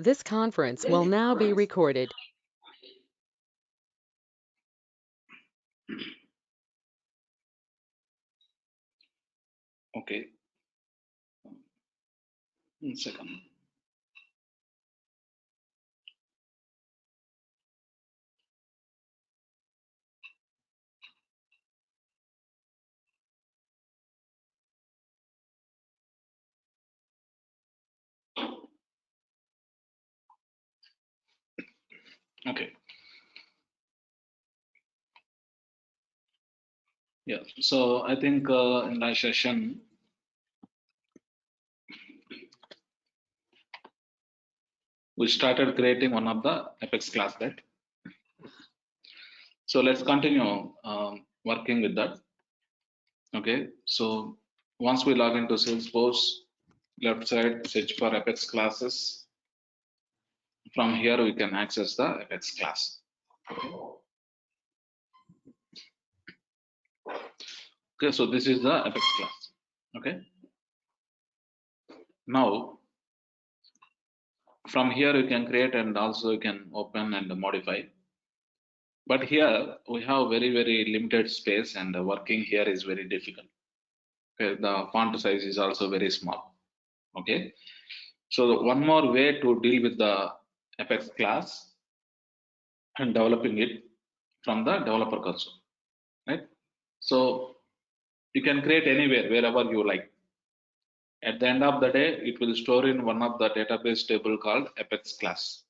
This conference will now be recorded. Okay. 1 second. Okay. Yeah. So I think in last session, we started creating one of the Apex class, right? So let's continue working with that. Okay. So once we log into Salesforce, left side search for Apex classes. From here we can access the Apex class. Okay. So this is the Apex class. Okay. Now from here you can create and also you can open and modify. But here we have very limited space and the working here is very difficult. Okay, the font size is also very small. Okay, so one more way to deal with the Apex class and developing it from the developer console, right? So you can create anywhere, wherever you like. At the end of the day, it will store in one of the database table called Apex class.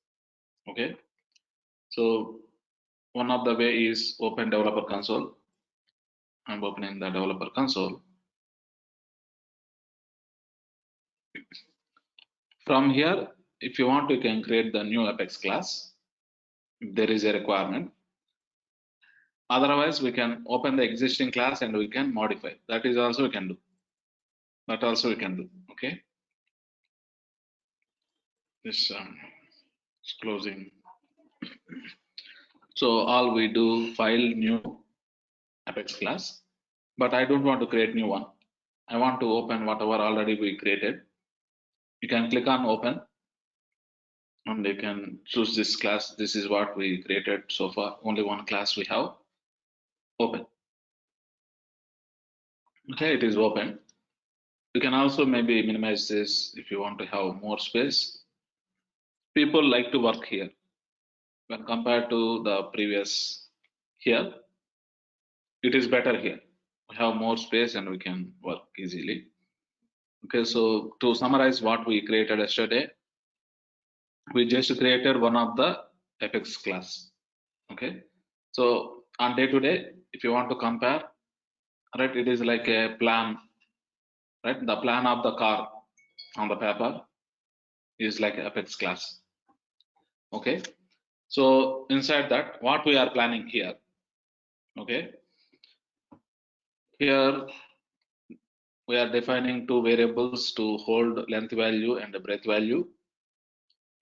Okay, so one of the way is open developer console. I'm opening the developer console. From here, if you want, you can create the new Apex class if there is a requirement. Otherwise, we can open the existing class and we can modify. That is also we can do. That also we can do. Okay. This is closing. So all we do file new Apex class, but I don't want to create new one. I want to open whatever already we created. You can click on open and you can choose this class. This is what we created so far. Only one class we have. Open. Okay, it is open. You can also maybe minimize this if you want to have more space. People like to work here when compared to the previous here. It is better here. We have more space and we can work easily. Okay, so to summarize what we created yesterday, we just created one of the Apex class. Okay, so on day to day, if you want to compare, right, it is like a plan, right? The plan of the car on the paper is like Apex class. Okay, so inside that, what we are planning here, okay, here we are defining two variables to hold length value and the breadth value,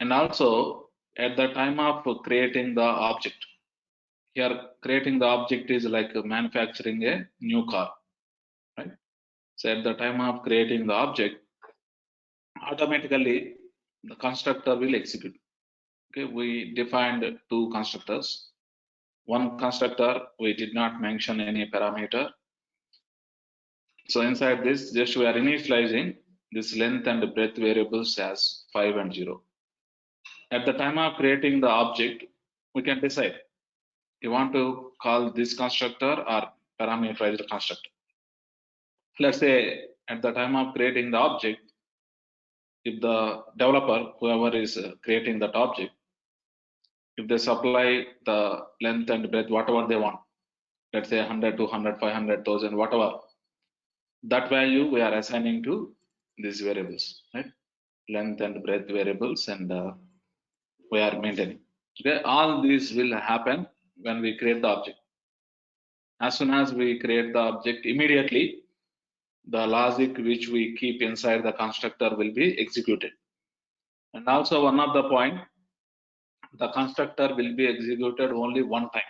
and also at the time of creating the object, here creating the object is like manufacturing a new car, right? So at the time of creating the object, automatically the constructor will execute. Okay, we defined two constructors. One constructor, we did not mention any parameter. So inside this, just we are initializing this length and breadth variables as 5 and 0. At the time of creating the object, we can decide you want to call this constructor or parameterize the constructor. Let's say at the time of creating the object, if the developer, whoever is creating that object, if they supply the length and breadth, whatever they want, let's say 100, 200, 500, 1000, whatever, that value we are assigning to these variables, right? Length and breadth variables, and we are maintaining. Okay, all these will happen when we create the object. As soon as we create the object, immediately the logic which we keep inside the constructor will be executed. And also one of the point, the constructor will be executed only one time.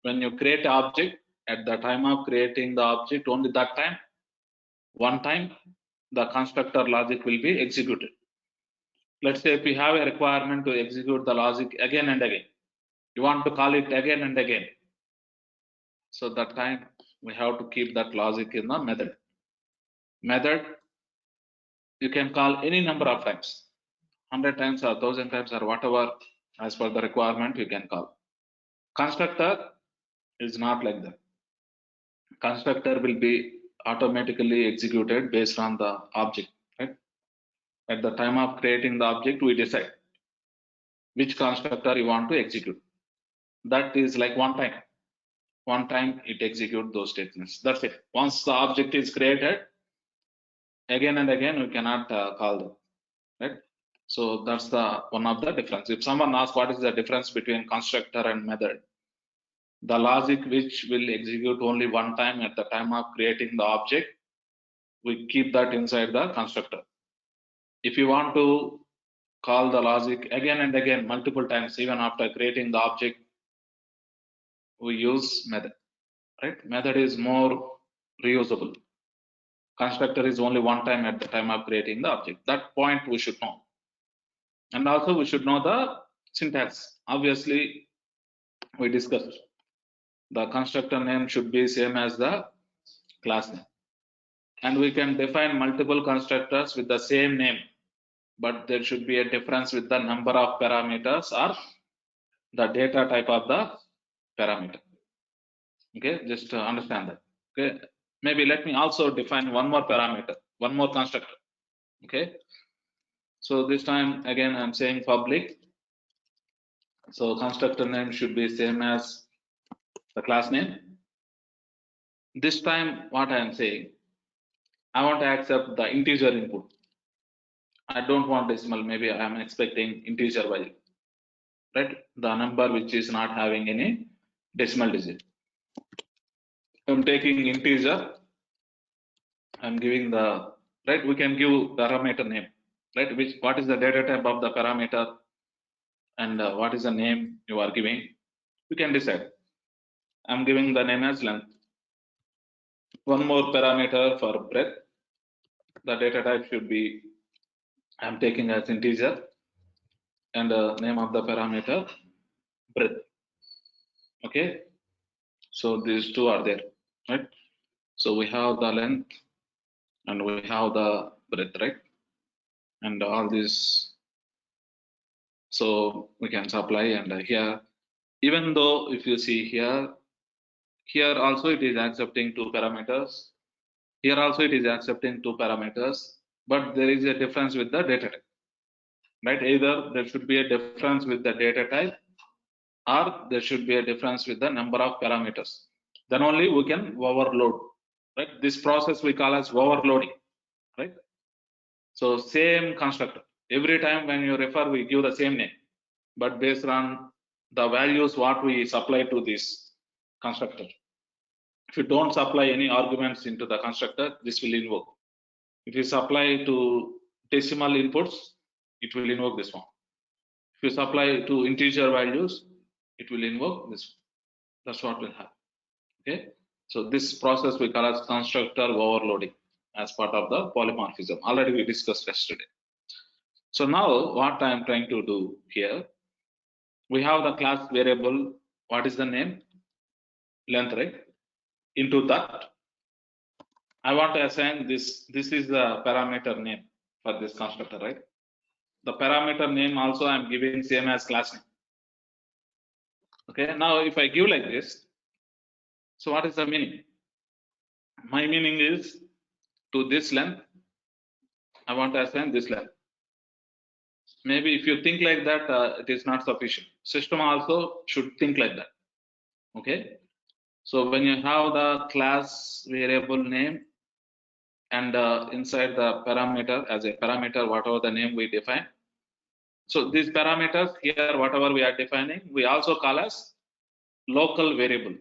When you create an object, at the time of creating the object, only that time, one time, the constructor logic will be executed. Let's say if you have a requirement to execute the logic again and again, you want to call it again and again. So that time we have to keep that logic in the method. Method you can call any number of times, 100 times or 1000 times or whatever as per the requirement you can call. Constructor is not like that. Constructor will be automatically executed based on the object, right? At the time of creating the object, we decide which constructor you want to execute. That is like one time it executes those statements. That's it. Once the object is created, again and again we cannot call them, right? So that's the one of the difference. If someone asks what is the difference between constructor and method, the logic which will execute only one time at the time of creating the object, we keep that inside the constructor. If you want to call the logic again and again multiple times, even after creating the object, we use method, right? Method is more reusable. Constructor is only one time at the time of creating the object. That point we should know. And also we should know the syntax. Obviously, we discussed the constructor name should be same as the class name. And we can define multiple constructors with the same name, but there should be a difference with the number of parameters or the data type of the parameter. Okay, just understand that. Okay, maybe let me also define one more parameter, one more constructor. Okay, so this time again I'm saying public. So constructor name should be same as the class name. This time what I am saying, I want to accept the integer input. I don't want decimal, maybe I am expecting integer value, right? The number which is not having any decimal digit. I'm taking integer, I'm giving the, right? We can give parameter name, right? What is the data type of the parameter and what is the name you are giving? We can decide. I'm giving the name as length. One more parameter for breadth. The data type should be, I'm taking as integer, and name of the parameter breadth. Okay, so these two are there, right? So we have the length and we have the breadth, right? And all this, so we can supply. And here, even though if you see here also it is accepting two parameters, here also it is accepting two parameters, but there is a difference with the data type, right? Either there should be a difference with the data type or there should be a difference with the number of parameters. Then only we can overload, right? This process we call as overloading, right? So same constructor, every time when you refer we give the same name, but based on the values what we supply to this constructor. If you don't supply any arguments into the constructor, this will invoke. If you supply to decimal inputs, it will invoke this one. If you supply to integer values, it will invoke this one. That's what will happen. Okay, so this process we call as constructor overloading as part of the polymorphism. Already we discussed yesterday. So now what I am trying to do here, we have the class variable. What is the name? Length, right? Into that, I want to assign this. This is the parameter name for this constructor, right? The parameter name also I am giving same as class name. Okay, now if I give like this, so what is the meaning? My meaning is to this length, I want to assign this length. Maybe if you think like that, it is not sufficient. System also should think like that. Okay, so when you have the class variable name and inside the parameter as a parameter, whatever the name we define. So these parameters here, whatever we are defining, we also call as local variable,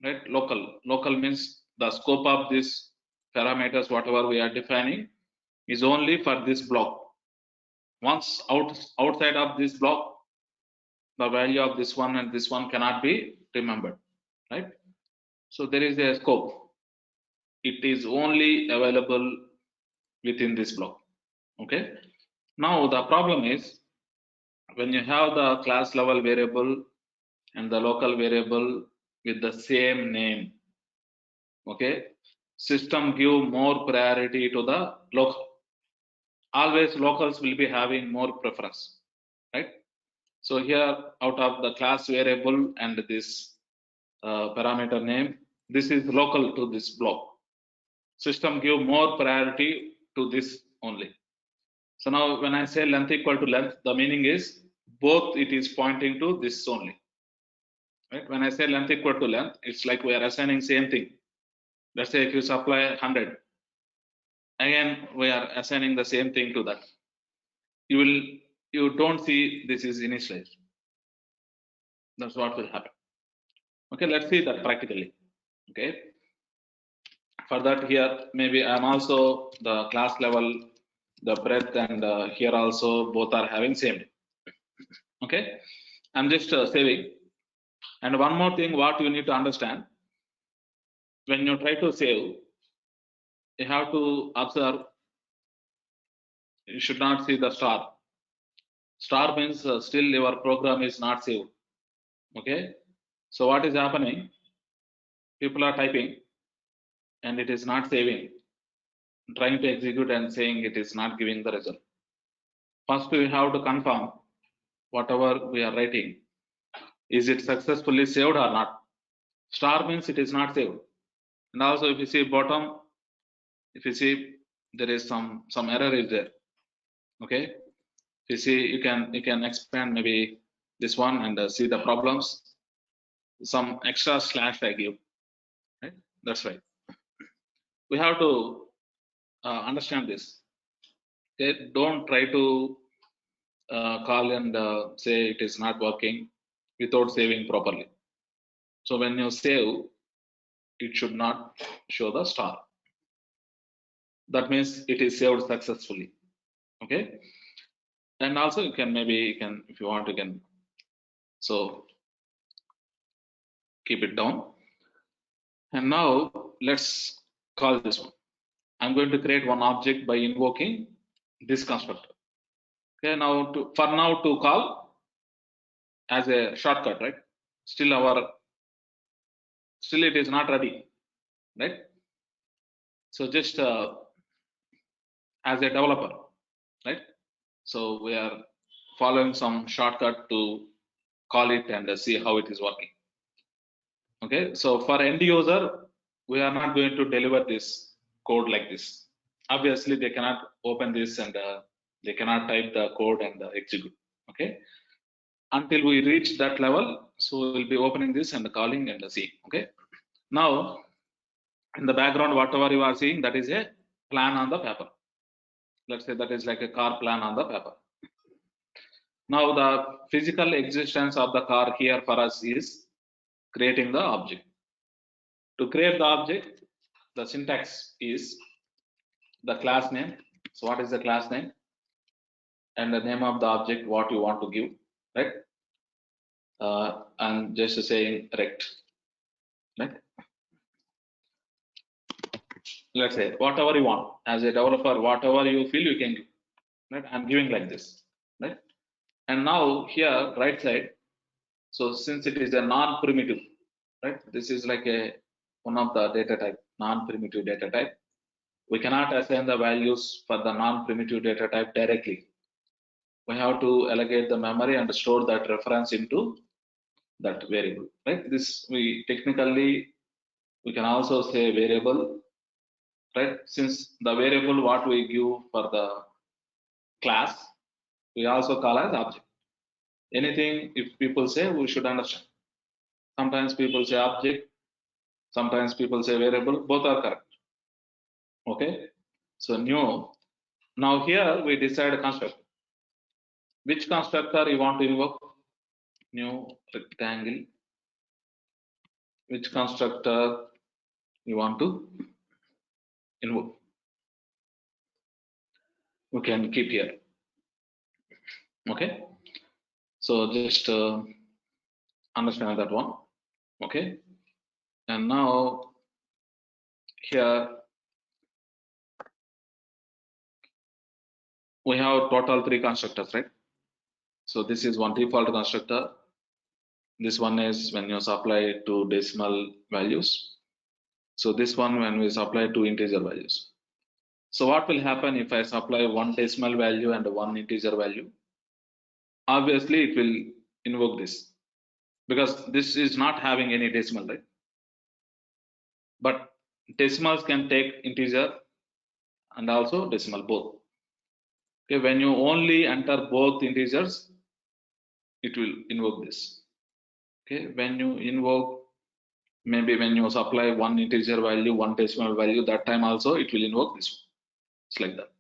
right? Local means the scope of these parameters, whatever we are defining, is only for this block. Once outside of this block, the value of this one and this one cannot be remembered, right? So there is a scope. It is only available within this block. Okay. Now the problem is when you have the class level variable and the local variable with the same name, okay, system give more priority to the local. Always locals will be having more preference, right? So here out of the class variable and this parameter name, this is local to this block. System give more priority to this only. So now when I say length equal to length, the meaning is both it is pointing to this only. Right? When I say length equal to length, it's like we are assigning same thing. Let's say if you supply 100, again we are assigning the same thing to that. You don't see this is initialized. That's what will happen. Okay, let's see that practically. Okay. For that here, maybe I'm also the class level, the breadth, and here also both are having same. Okay, I'm just saving. And one more thing, what you need to understand, when you try to save, you have to observe. You should not see the star. Star means still your program is not saved. Okay, so what is happening? People are typing, and it is not saving. Trying to execute and saying it is not giving the result. First, we have to confirm whatever we are writing. Is it successfully saved or not? Star means it is not saved. And also if you see bottom, if you see there is some error is there. Okay. If you see, you can expand maybe this one and see the problems. Some extra slash I give. Right? That's right. We have to understand this. Okay. Don't try to call and say it is not working without saving properly. So when you save, it should not show the star. That means it is saved successfully. Okay. And also you can if you want, you can so keep it down. And now let's call this one. I'm going to create one object by invoking this constructor. Okay. Now to call as a shortcut, right? Still it is not ready, right? So just as a developer, right? So we are following some shortcut to call it and see how it is working. Okay, so for end user, we are not going to deliver this code like this. Obviously, they cannot open this and they cannot type the code and execute. Okay, until we reach that level, so we'll be opening this and calling and see. Okay, now in the background, whatever you are seeing, that is a plan on the paper. Let's say that is like a car plan on the paper. Now the physical existence of the car here for us is creating the object. To create the object, the syntax is the class name. So what is the class name? And the name of the object, what you want to give, right? I'm just saying rect, right? Let's say whatever you want as a developer, whatever you feel you can give, right? I'm giving like this, right? And now here, right side. So since it is a non-primitive, right? This is like one of the data type, non-primitive data type. We cannot assign the values for the non-primitive data type directly. We have to allocate the memory and store that reference into that variable, right? This we can also say variable, right? Since the variable what we give for the class, we also call as object. Anything if people say, we should understand. Sometimes people say object, sometimes people say variable, both are correct. Okay, so new. Now here we decide a constructor. Which constructor you want to invoke? New rectangle. Which constructor you want to invoke? We can keep here. Okay, so just understand that one. Okay, and now here we have total 3 constructors, right? So this is one default constructor. This one is when you supply 2 decimal values. So this one when we supply 2 integer values. So what will happen if I supply 1 decimal value and 1 integer value? Obviously it will invoke this, because this is not having any decimal, right? But decimals can take integer and also decimal both. Okay, when you only enter both integers, it will invoke this. Okay, when you invoke, maybe when you supply 1 integer value, 1 decimal value, that time also it will invoke this one. It's like that.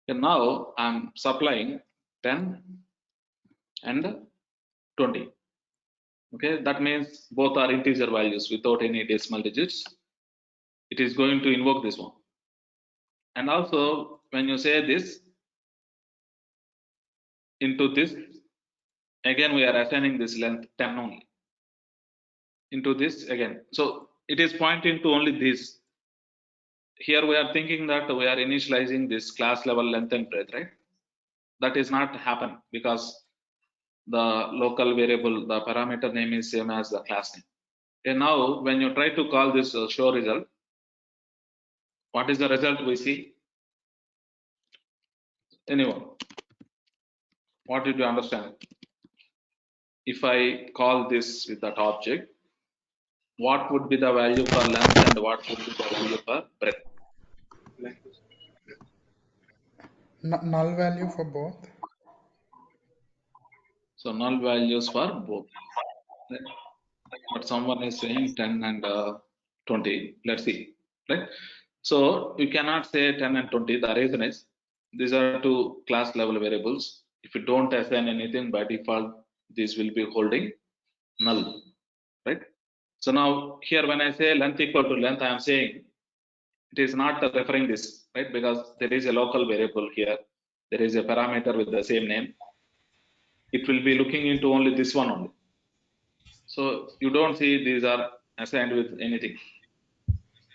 And now I'm supplying 10 and 20. Okay, that means both are integer values without any decimal digits. It is going to invoke this one. And also when you say this into this, again we are assigning this length 10 only into this again. So it is pointing to only this. Here we are thinking that we are initializing this class level length and breadth, right? That is not happen because the local variable, the parameter name is same as the class name. And now when you try to call this show result, what is the result we see? Anyone? What did you understand? If I call this with that object, what would be the value for length and what would be the value for breadth? Null value for both. So null values for both. Right? But someone is saying 10 and 20. Let's see. Right? So you cannot say 10 and 20. The reason is these are 2 class level variables. If you don't assign anything, by default, these will be holding null. Right? So now here when I say length equal to length, I am saying it is not referring this, right? Because there is a local variable here. There is a parameter with the same name. It will be looking into only this one only. So you don't see these are assigned with anything.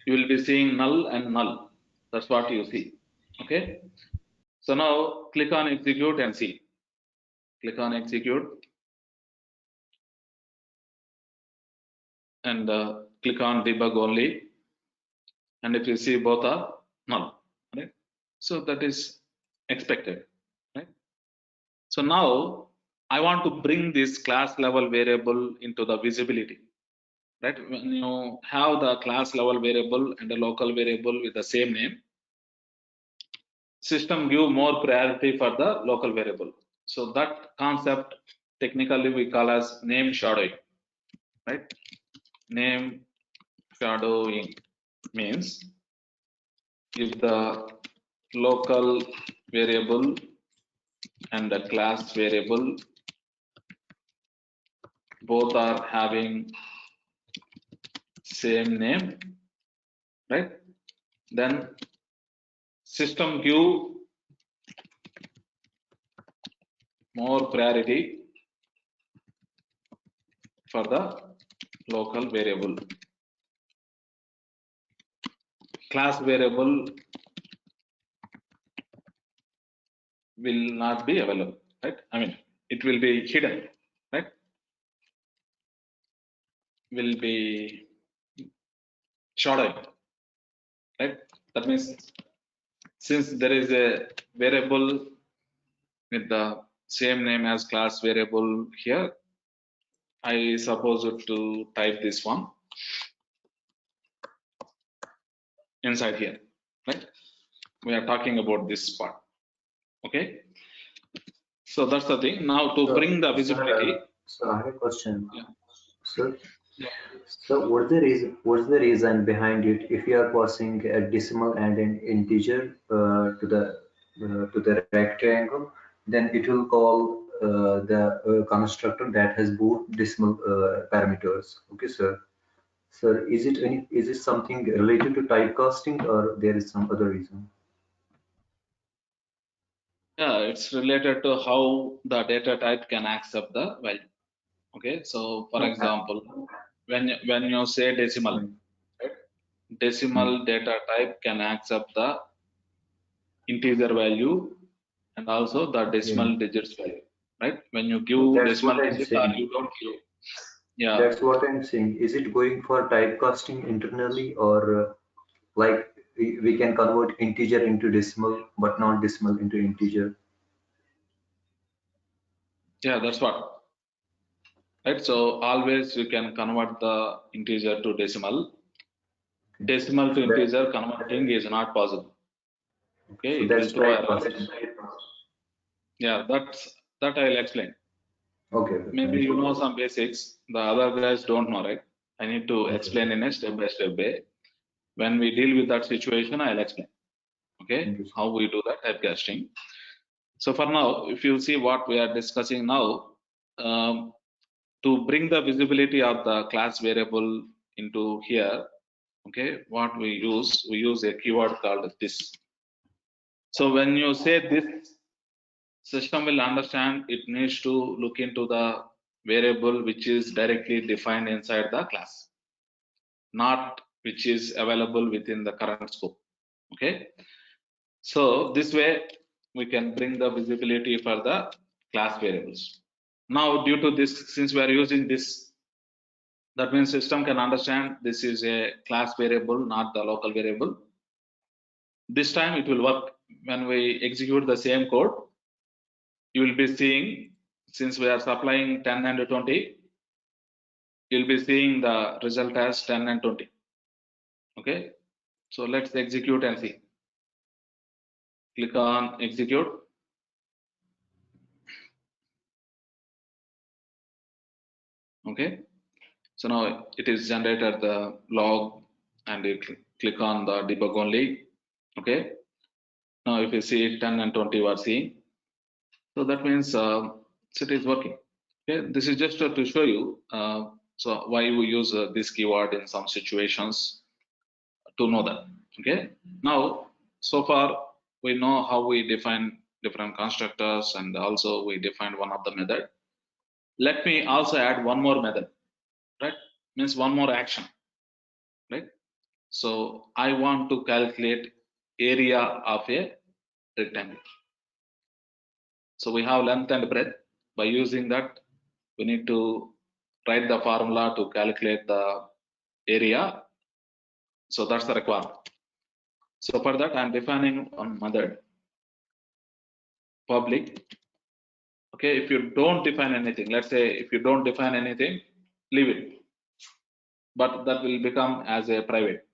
You will be seeing null and null. That's what you see. Okay. So now click on execute and see. Click on execute and click on debug only. And if you see both are null, right? So that is expected, right? So now I want to bring this class level variable into the visibility, right? When you have the class level variable and a local variable with the same name, system give more priority for the local variable. So that concept technically we call as name shadowing, right? Name shadowing means if the local variable and the class variable both are having same name, right? Then system give more priority for the local variable. Class variable will not be available, right? I mean, it will be hidden, right? Will be shadowed, right? That means since there is a variable with the same name as class variable here, I suppose to type this one inside here, right? We are talking about this part, okay? So that's the thing. Now to bring the visibility. So I have a question. Yeah. So, Yeah. so what's the reason behind it? If you are passing a decimal and an integer to the rectangle, then it will call the constructor that has both decimal parameters. Okay, sir. Sir, is it something related to typecasting or there is some other reason? Yeah, it's related to how the data type can accept the value. Okay, so for example, when you say decimal, right? Decimal data type can accept the integer value and also the decimal digits value, right? When you give That's decimal what I'm digit or saying. you don't give. Yeah, That's what I'm saying. Is it going for typecasting internally, or like we can convert integer into decimal, but not decimal into integer? yeah, that's what. Right, so always you can convert the integer to decimal. Decimal to So that integer converting is not possible. Okay, so it will that's throw errors. typecasting. Yeah, that I'll explain. Okay, Maybe fine. you know some basics. The other guys don't know, right? I need to Okay. explain in a step-by-step way. When we deal with that situation, I'll explain. Okay, Thank you, sir. how we do that typecasting. So for now, if you see what we are discussing now, to bring the visibility of the class variable into here, okay, what we use a keyword called this. So when you say this, system will understand it needs to look into the variable which is directly defined inside the class, not which is available within the current scope. Okay, so this way we can bring the visibility for the class variables. Now due to this, since we are using this, that means system can understand this is a class variable, not the local variable. This time it will work. When we execute the same code, you will be seeing, since we are supplying 10 and 20, you'll be seeing the result as 10 and 20. Okay, so let's execute and see. Click on execute. Okay, so now it is generated the log, and you click on the debug only. Okay, now if you see 10 and 20 we are seeing, so that means it is working. Okay, this is just to show you so why we use this keyword in some situations, to know that. Okay, now so far we know how we define different constructors, and also we defined one of the method. Let me also add one more method, right? Means one more action, right? So I want to calculate area of a rectangle. So we have length and breadth. By using that, we need to write the formula to calculate the area. So that's the requirement. So for that, I'm defining one method, public. Okay, if you don't define anything, let's say if you don't define anything, leave it. But that will become as a private,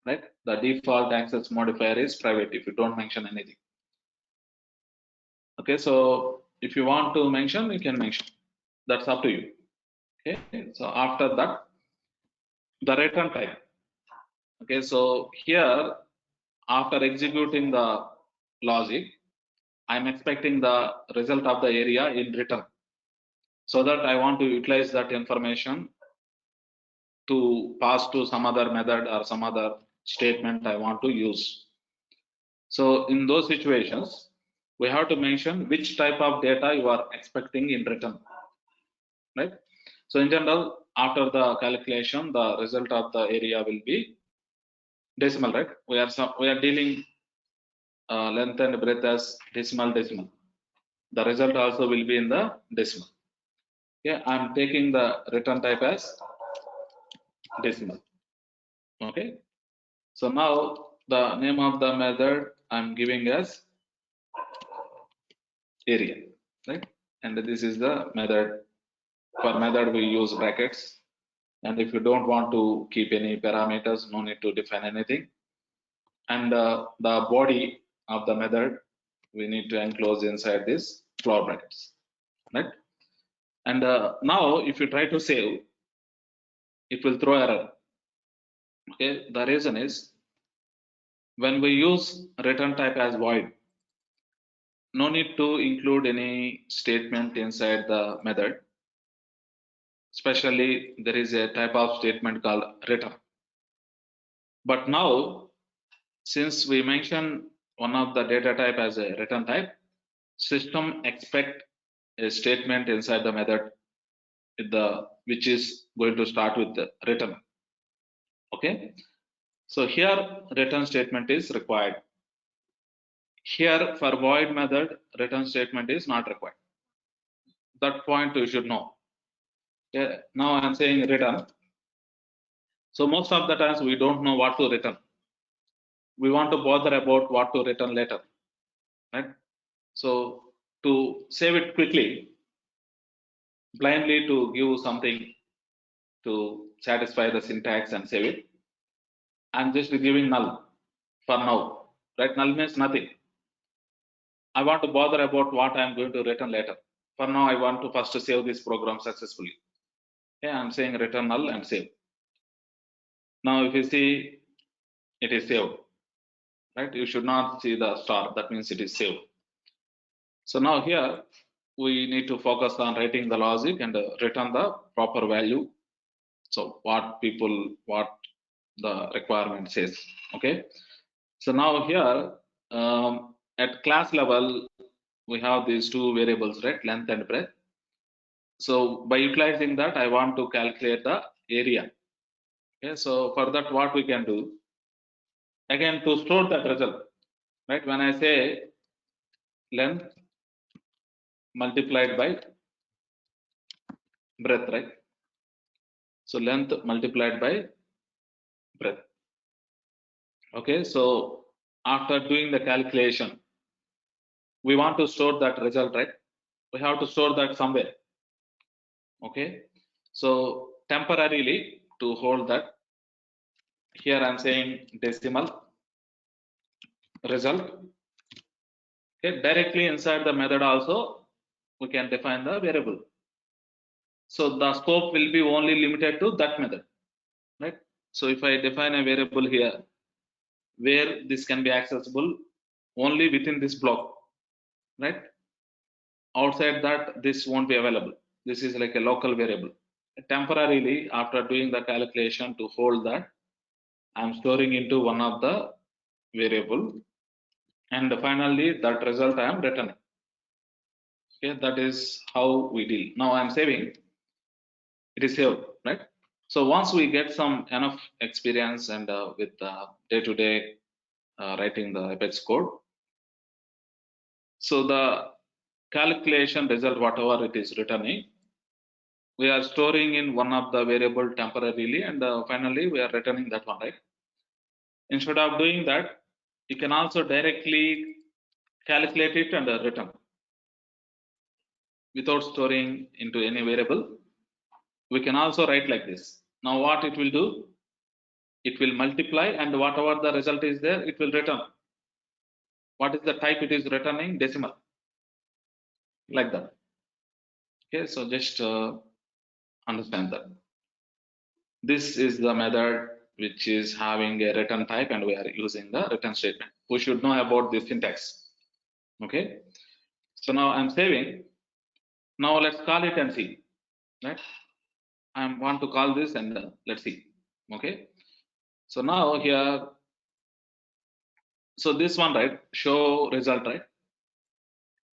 right? The default access modifier is private if you don't mention anything. Okay, so if you want to mention, you can mention. That's up to you. Okay, so after that, the return type. Okay, so here, after executing the logic, I'm expecting the result of the area in return. So that I want to utilize that information to pass to some other method or some other statement I want to use. So in those situations, we have to mention which type of data you are expecting in return, right? So in general, after the calculation, the result of the area will be decimal, right? We are dealing length and breadth as decimal. The result also will be in the decimal. Yeah, I'm taking the return type as decimal. Okay, so now the name of the method I'm giving as area, right? And this is the method. For method we use brackets, and if you don't want to keep any parameters, no need to define anything. And the body of the method we need to enclose inside this floor brackets, right? And now if you try to save, it will throw error. Okay, the reason is when we use return type as void, no need to include any statement inside the method. Especially there is a type of statement called return. But now, since we mention one of the data type as a return type, system expect a statement inside the method which is going to start with the return. Okay, so here return statement is required. Here for void method, return statement is not required. That point you should know. Yeah, now I'm saying return. So most of the times we don't know what to return. We want to bother about what to return later, right? So to save it quickly, blindly to give something to satisfy the syntax and save it, I'm just giving null for now, right? Null means nothing. I want to bother about what I'm going to return later. For now, I want to first save this program successfully. Okay, I'm saying return null and save. Now, if you see, it is saved, right? You should not see the star. That means it is saved. So now here, we need to focus on writing the logic and return the proper value. So what the requirement says, okay? So now here, at class level, we have these two variables, right? Length and breadth. So by utilizing that, I want to calculate the area. Okay, so for that, what we can do, again, to store that result, right? When I say length multiplied by breadth, right? So length multiplied by breadth. Okay, so after doing the calculation, we want to store that result, right? We have to store that somewhere. Okay, so temporarily to hold that, here I'm saying decimal result. Okay, directly inside the method also we can define the variable. So the scope will be only limited to that method, right? So if I define a variable here where this can be accessible only within this block, right? Outside that, this won't be available. This is like a local variable. Temporarily, after doing the calculation to hold that, I'm storing into one of the variable, and finally that result I am returning. Okay, that is how we deal. Now I'm saving. It is saved, right? So once we get some enough experience and with day-to-day writing the Apex code, so the calculation result, whatever it is returning, we are storing in one of the variable temporarily, and finally we are returning that one, right? Instead of doing that, you can also directly calculate it and return without storing into any variable. We can also write like this. Now what it will do, it will multiply, and whatever the result is there, it will return. What is the type it is returning? Decimal, like that. Okay, so just understand that this is the method which is having a return type, and we are using the return statement. We should know about this syntax. Okay, so now I'm saving. Now let's call it and see, right? I want to call this and let's see. Okay, so now here, so this one, right, show result, right?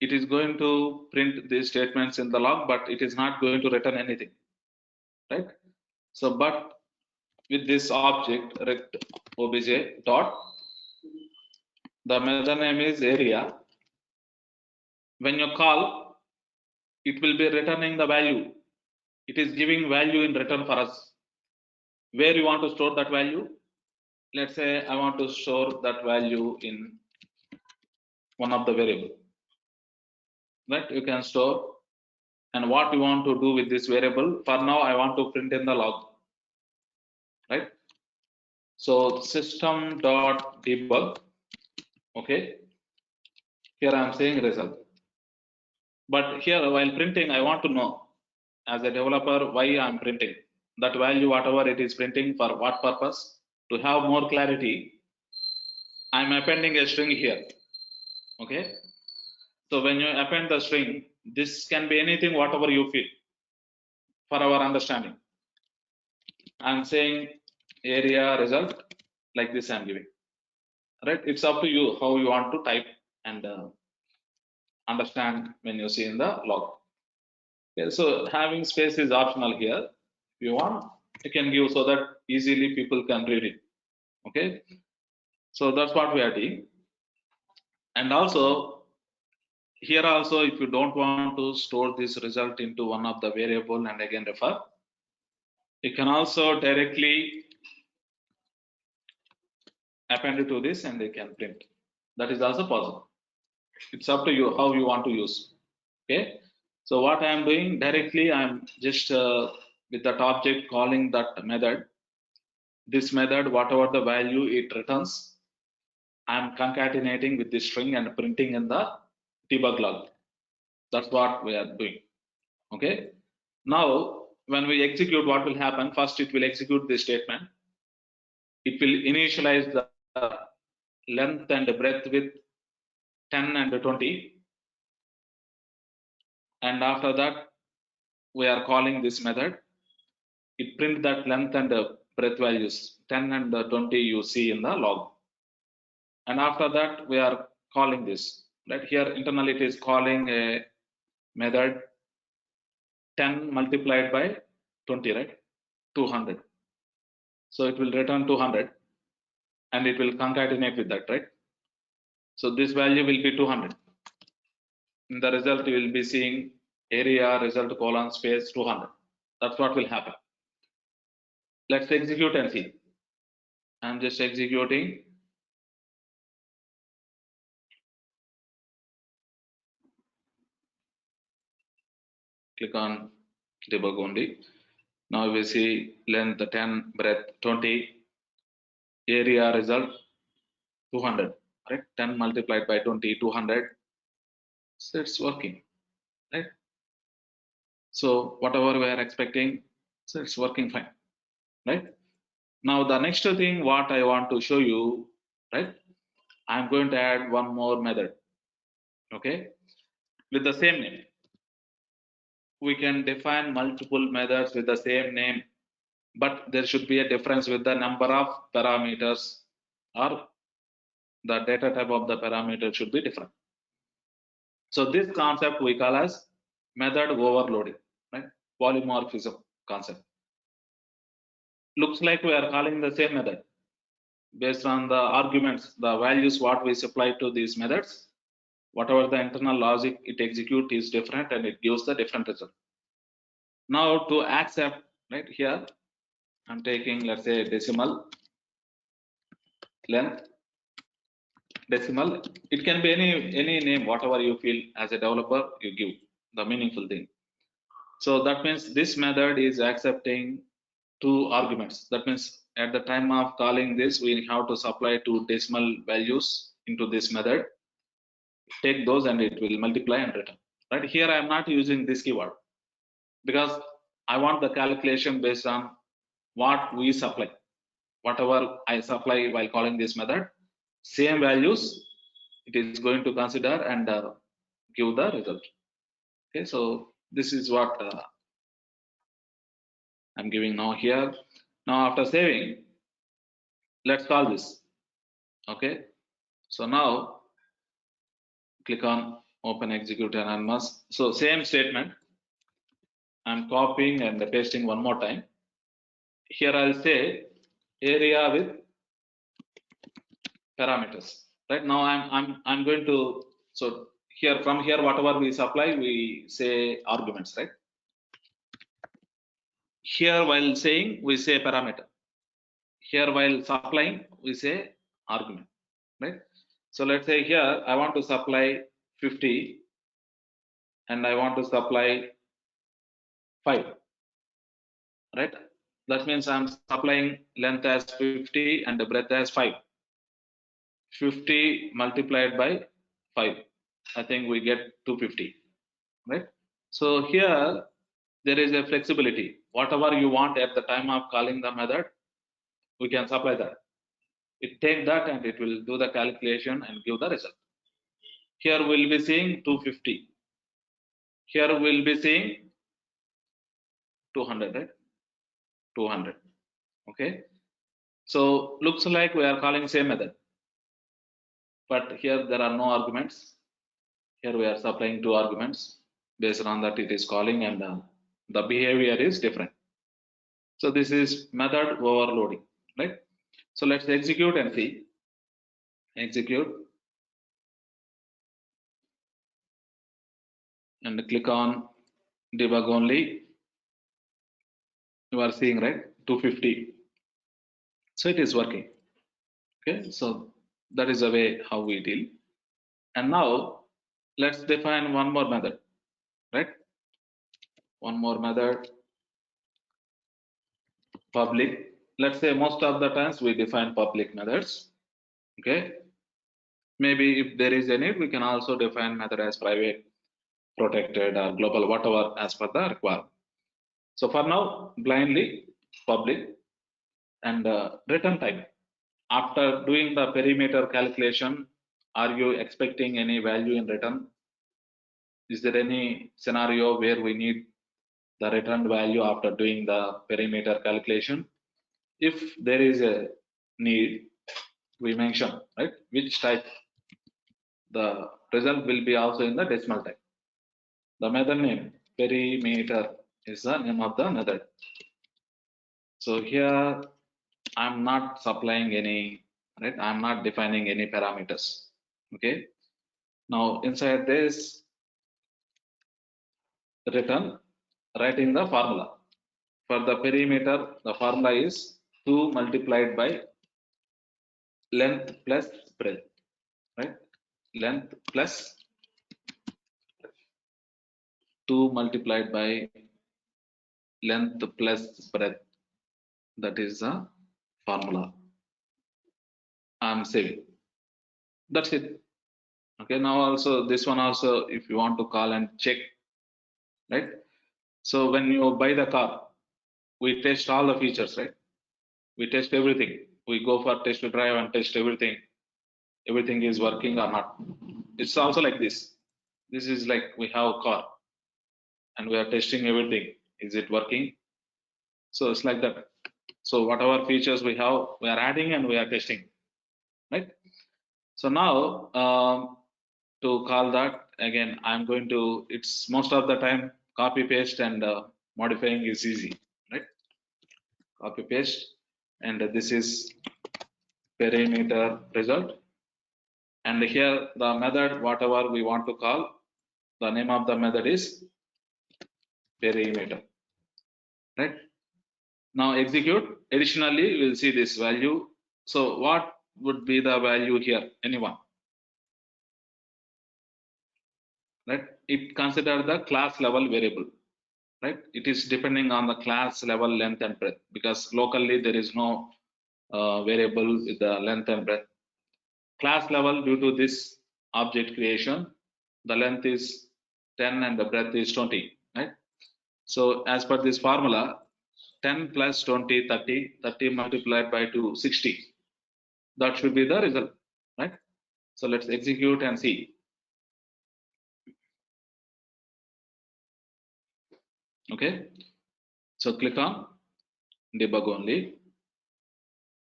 It is going to print these statements in the log, but it is not going to return anything, right? So but with this object rect obj dot, the method name is area. When you call, it will be returning the value. It is giving value in return for us. Where you want to store that value? Let's say I want to store that value in one of the variable, right? You can store, and what you want to do with this variable, for now I want to print in the log, right? So system dot debug. Okay, here I am saying result, but here while printing I want to know as a developer why I am printing that value, whatever it is printing, for what purpose. To have more clarity, I am appending a string here. Okay, so when you append the string, this can be anything, whatever you feel for our understanding. I'm saying area result, like this I'm giving, right? It's up to you how you want to type and understand when you see in the log. Okay, so having space is optional here. If you want, you can give so that easily people can read it. Okay, so that's what we are doing. And also here also, if you don't want to store this result into one of the variable and again refer, you can also directly append it to this and they can print. That is also possible. It's up to you how you want to use. Okay. So what I am doing directly, I'm just with that object calling that method. This method, whatever the value it returns, I'm concatenating with this string and printing in the debug log. That's what we are doing. Okay. Now, when we execute, what will happen? First, it will execute this statement. It will initialize the length and breadth with 10 and 20. And after that, we are calling this method. It print that length and breadth values 10 and 20 you see in the log. And after that, we are calling this. Right here, internally, it is calling a method 10 multiplied by 20, right? 200. So it will return 200 and it will concatenate with that, right? So this value will be 200. In the result, you will be seeing area result colon space 200. That's what will happen. Let's execute and see. I'm just executing. Click on debug only. Now we see length 10, breadth 20, area result 200, right? 10 multiplied by 20, 200. So it's working, right? So whatever we are expecting, so it's working fine, right? Now the next thing what I want to show you, right? I'm going to add one more method, okay? With the same name. We can define multiple methods with the same name, but there should be a difference with the number of parameters or the data type of the parameter should be different. So this concept we call as method overloading, right? Polymorphism concept. Looks like we are calling the same method based on the arguments, the values what we supply to these methods. Whatever the internal logic it execute is different and it gives the different result. Now to accept, right here, I'm taking, let's say, decimal length, decimal. It can be any name, whatever you feel as a developer, you give the meaningful thing. So that means this method is accepting two arguments. That means at the time of calling this, we have to supply two decimal values into this method. Take those and it will multiply and return. Right here, I am not using this keyword because I want the calculation based on what we supply. Whatever I supply while calling this method, same values it is going to consider and give the result. Okay, so this is what I'm giving now here. Now after saving, let's call this. Okay, so now click on open execute anonymous. So same statement, I'm copying and pasting one more time. Here I'll say area with parameters. Right now I'm going to, so here from here whatever we supply we say arguments, right? Here while saying we say parameter. Here while supplying we say argument, right? So let's say here I want to supply 50 and I want to supply 5, right? That means I'm supplying length as 50 and the breadth as 5. 50 multiplied by 5, I think we get 250, right? So here there is a flexibility. Whatever you want at the time of calling the method, we can supply that. It take that and it will do the calculation and give the result. Here we'll be seeing 250. Here we'll be seeing 200, right? 200. Okay. So looks like we are calling same method, but here there are no arguments. Here we are supplying two arguments. Based on that it is calling and the behavior is different. So this is method overloading, right? So let's execute and see. Execute. and click on debug only. You are seeing, right, 250. So it is working. Okay, so that is the way how we deal. And now let's define one more method, right? One more method, public. Let's say most of the times we define public methods. Okay, maybe if there is a need, we can also define method as private, protected, or global, whatever as per the requirement. So for now, blindly public. And return time. After doing the perimeter calculation, are you expecting any value in return? Is there any scenario where we need the return value after doing the perimeter calculation? If there is a need, we mention, right, which type. The result will be also in the decimal type. The method name perimeter is the name of the method. So here I'm not supplying any, right? I'm not defining any parameters. Okay. Now inside this return, writing the formula. For the perimeter, the formula is 2 multiplied by length plus breadth, right? Length plus 2 multiplied by length plus breadth. That is the formula. I'm saving. That's it. Okay. Now also this one also, if you want to call and check, right? So when you buy the car, we test all the features, right? We test everything. We go for test drive and test everything. Everything is working or not. It's also like this. This is like we have a car and we are testing everything. Is it working? So it's like that. So whatever features we have, we are adding and we are testing, right? So now to call that again, I'm going to, it's most of the time copy paste and modifying is easy, right? Copy paste, and this is perimeter result. And here the method, whatever we want to call, the name of the method is perimeter, right? Now execute. Additionally, we'll see this value. So what would be the value here? Anyone? Right? It consider the class level variable, right? It is depending on the class level length and breadth, because locally there is no variable with the length and breadth. Class level, due to this object creation, the length is 10 and the breadth is 20, right? So as per this formula, 10 plus 20, 30, 30 multiplied by 2, 60. That should be the result, right? So let's execute and see. Okay. So click on debug only.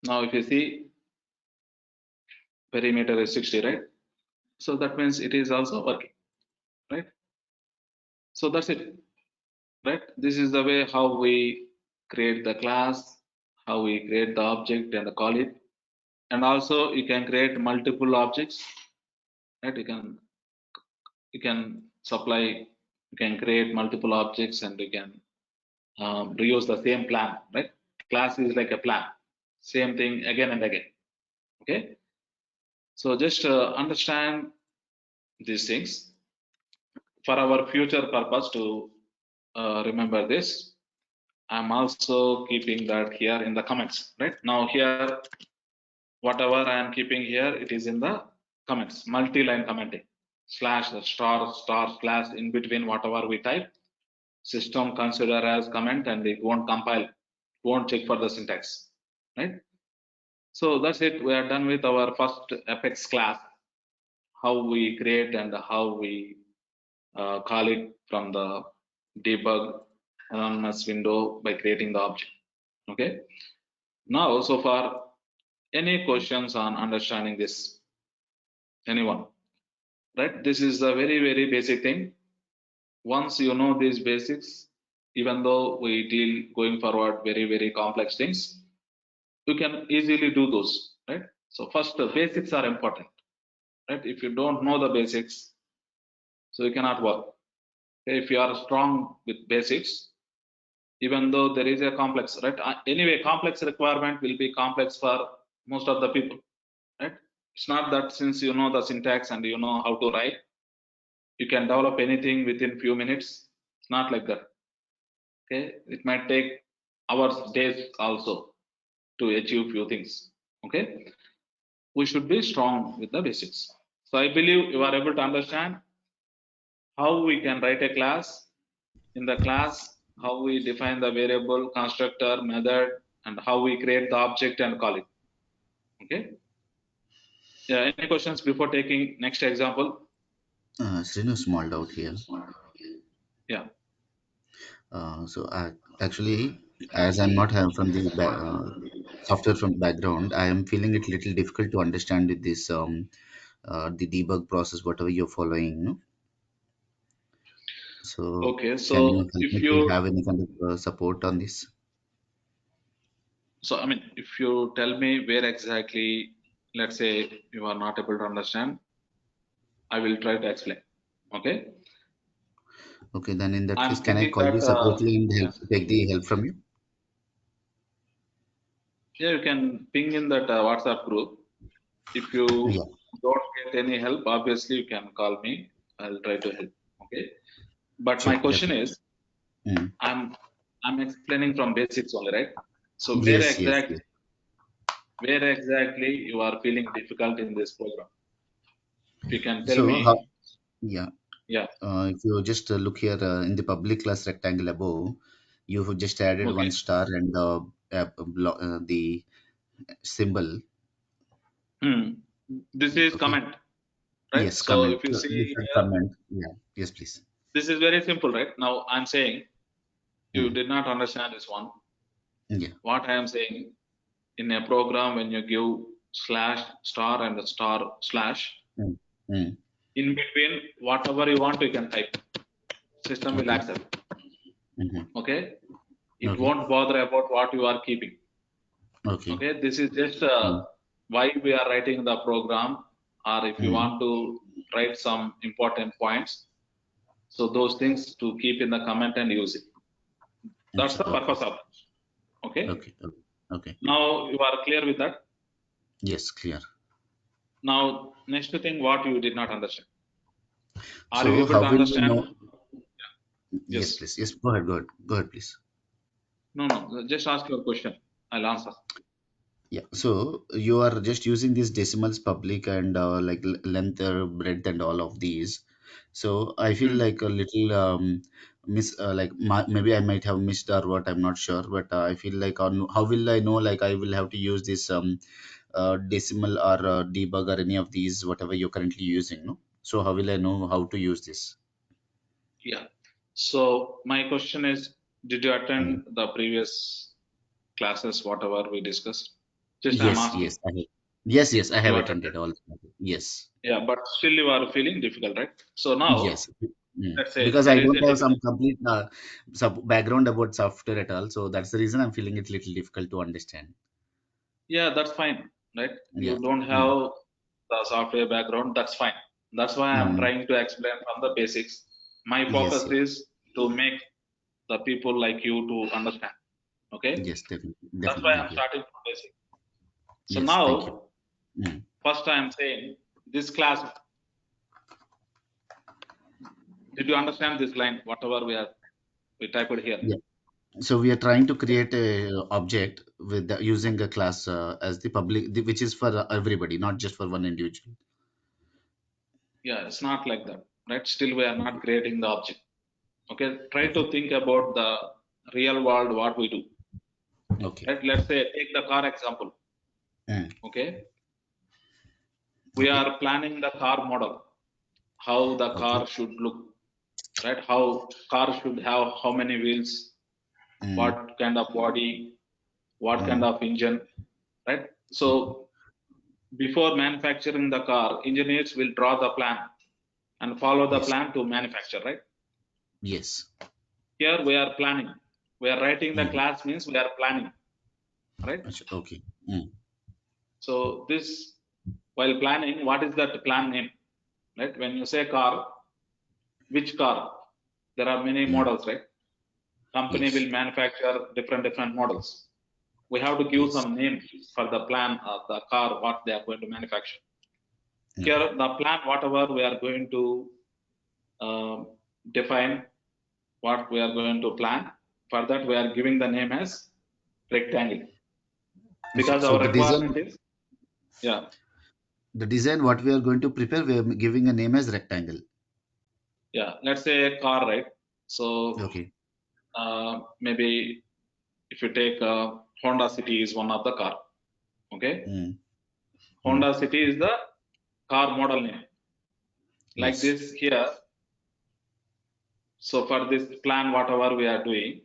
Now if you see, perimeter is 60, right? So that means it is also working, right? So that's it, right? This is the way how we create the class, how we create the object and call it. And also you can create multiple objects, right? You can supply, you can create multiple objects, and you can reuse the same plan, right? Class is like a plan, same thing again and again. Okay. So just understand these things for our future purpose to remember this. I'm also keeping that here in the comments, right? Now here, whatever I am keeping here, it is in the comments, multi-line commenting, slash, star, star, slash, in between whatever we type, system consider as comment, and it won't compile, won't check for the syntax, right? So that's it. We are done with our first Apex class, how we create and how we call it from the debug anonymous window by creating the object. Okay. Now, so far, any questions on understanding this? Anyone? Right? This is a very, very basic thing. Once you know these basics, even though we deal going forward very, very complex things, you can easily do those, right? So first, the basics are important, right? If you don't know the basics, so you cannot work. If you are strong with basics, even though there is a complex, right? Anyway, complex requirement will be complex for most of the people, right? It's not that since you know the syntax and you know how to write, you can develop anything within few minutes. It's not like that. Okay, it might take hours, days also to achieve few things. Okay, we should be strong with the basics. So I believe you are able to understand how we can write a class. In the class, how we define the variable, constructor, method, and how we create the object and call it. Okay. Yeah. Any questions before taking next example? Srinu, small doubt here. Yeah. So actually, as I'm not from the software from background, I am feeling it little difficult to understand with this the debug process, whatever you're following. No? So Okay. can you So help if me to you, have any kind of support on this? so I mean, if you tell me where exactly, let's say you are not able to understand, I will try to explain. Okay. Okay, then in that case, I'm can I thinking call you that, separately and yeah, help take the help from you? yeah, you can ping in that WhatsApp group. If you Yeah, don't get any help, obviously you can call me. I'll try to help. Okay. But my sure, question definitely. is, Mm. I'm explaining from basics only, right? So Yes, yes, yes. where exactly you are feeling difficult in this program? If you can tell So how? me, Yeah. yeah, If you just look here in the public class rectangle above, you have just added okay. one star and the symbol. Hmm. This is Okay. comment, right? Yes, So comment. if you You see said here, comment. Yeah. Yes, please. this is very simple, right? Now I'm saying you Mm. did not understand this one. Yeah. What I am saying, in a program, when you give slash star and star slash, Mm. Mm. in between whatever you want, you can type. System will Okay. accept. Hmm. Okay. It Okay. won't bother about what you are keeping. Okay. Okay, this is just Mm. why we are writing the program, or if you Mm. want to write some important points, so those things to keep in the comment and use it. That's Okay. the Okay. purpose of it. Okay. Okay. Okay. Okay. Now you are clear with that. Yes, clear. Now next thing, what you did not understand. Are you So able how to will you understand? know? Yes, Yes. please. Yes, go ahead. Go ahead. Go ahead, please. No, no. Just ask your question. I'll answer. Yeah, so you are just using these decimals public and like length, breadth, and all of these. So I feel Hmm. like a little maybe I might have missed or what, I'm not sure, but I feel like on how will I know like I will have to use this decimal or debug or any of these whatever you're currently using, no? So how will I know how to use this? Yeah. So my question is, did you Mm. attend the previous classes, whatever we discussed? Just I'm Yes, asking. yes, I have. Yes, yes, I have You attended. attended all. Yes. Yeah, but still you are feeling difficult, right? So now, Yes, let's say because I there is don't a have some difficult. complete background about software at all, so that's the reason I'm feeling it little difficult to understand. Yeah, that's fine, right? Yeah. You don't Mm. have the software background, that's fine. That's why I'm Mm. trying to explain from the basics. My Yes, focus yes, is to make the people like you to understand. Okay? yes, definitely, That's why definitely. I'm Yeah. starting from basic. So Yes, thank you. now, Mm. first I'm saying this class, did you understand this line? Whatever we typed here. Yeah. So we are trying to create a object with using a class as the public, which is for everybody, not just for one individual. Yeah, it's not like that, right? Still we are not creating the object. Okay, try Okay. to think about the real world, what we do, Okay. right? Let's say take the car example. Mm. Okay, we Okay. are planning the car model, how the Okay. car should look, right? How car should have how many wheels, Mm. what kind of body, what kind Mm. of engine, right? So before manufacturing the car, engineers will draw the plan and follow the Yes. plan to manufacture, right? Yes. Here we are planning. We are writing the Mm. class means we are planning, right? Okay. Mm. So this, while planning, what is that plan name, right? When you say car, which car? there are many models, right? Company Yes. will manufacture different models. We have to give Yes. some name for the plan of the car, what they are going to manufacture. Okay. Here, the plan, whatever we are going to define, what we are going to plan, for that we are giving the name as rectangle. Because So our the requirement design, is, yeah, the design what we are going to prepare, we are giving a name as rectangle. yeah. Let's say a car, right? So Okay. maybe if you take Honda City is one of the car, okay? Mm. Honda City is the car model name. Like Yes. this here. So for this plan, whatever we are doing,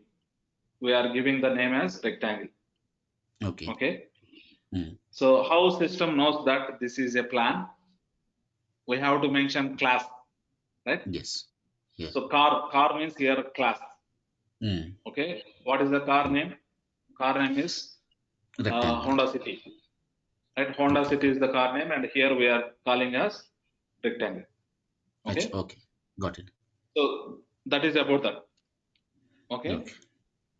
we are giving the name as rectangle. Okay. Okay. Mm. So how system knows that this is a plan? We have to mention class, right? Yes. Yeah. So car means here class. Mm. Okay. What is the car name? Car name is Rectangle. Honda City. Right. Honda City is the car name, and here we are calling as rectangle. Okay. Okay. Got it. So that is about that. Okay. Okay.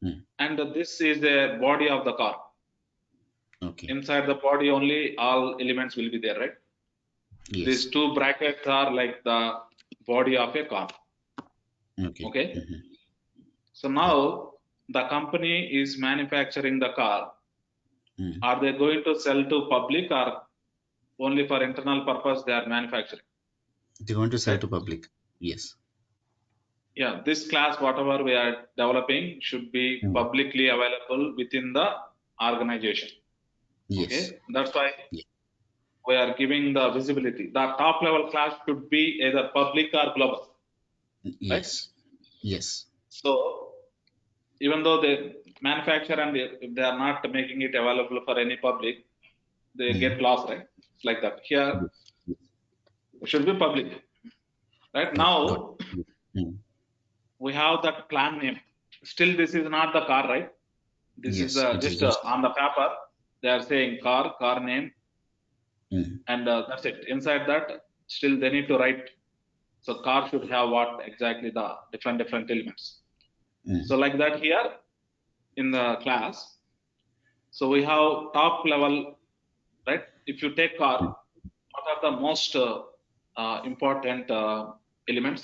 Mm. And this is the body of the car. Okay. Inside the body only all elements will be there, right? Yes. These two brackets are like the body of a car. Okay. Okay. Mhm. So now the company is manufacturing the car. Mm. Are they going to sell to public or only for internal purpose they are manufacturing? They're going to sell Right. to public. Yes. Yeah, this class, whatever we are developing, should be Mm. publicly available within the organization. Yes. Okay, that's why Yeah. we are giving the visibility. The top level class should be either public or global. Yes. Yes. So even though they manufacture and if they are not making it available for any public, they Mm. get lost, right? It's like that. Here Yes. it should be public. Right Okay. Got now it. Mm. we have that plan name. Still, this is not the car, right? This Yes. is It is just just. on the paper. They are saying car name, Mm. and that's it. Inside that, still they need to write. So car should have what exactly the different elements. Mm. So like that here in the class. So we have top level, right? If you take car, what are the most important elements?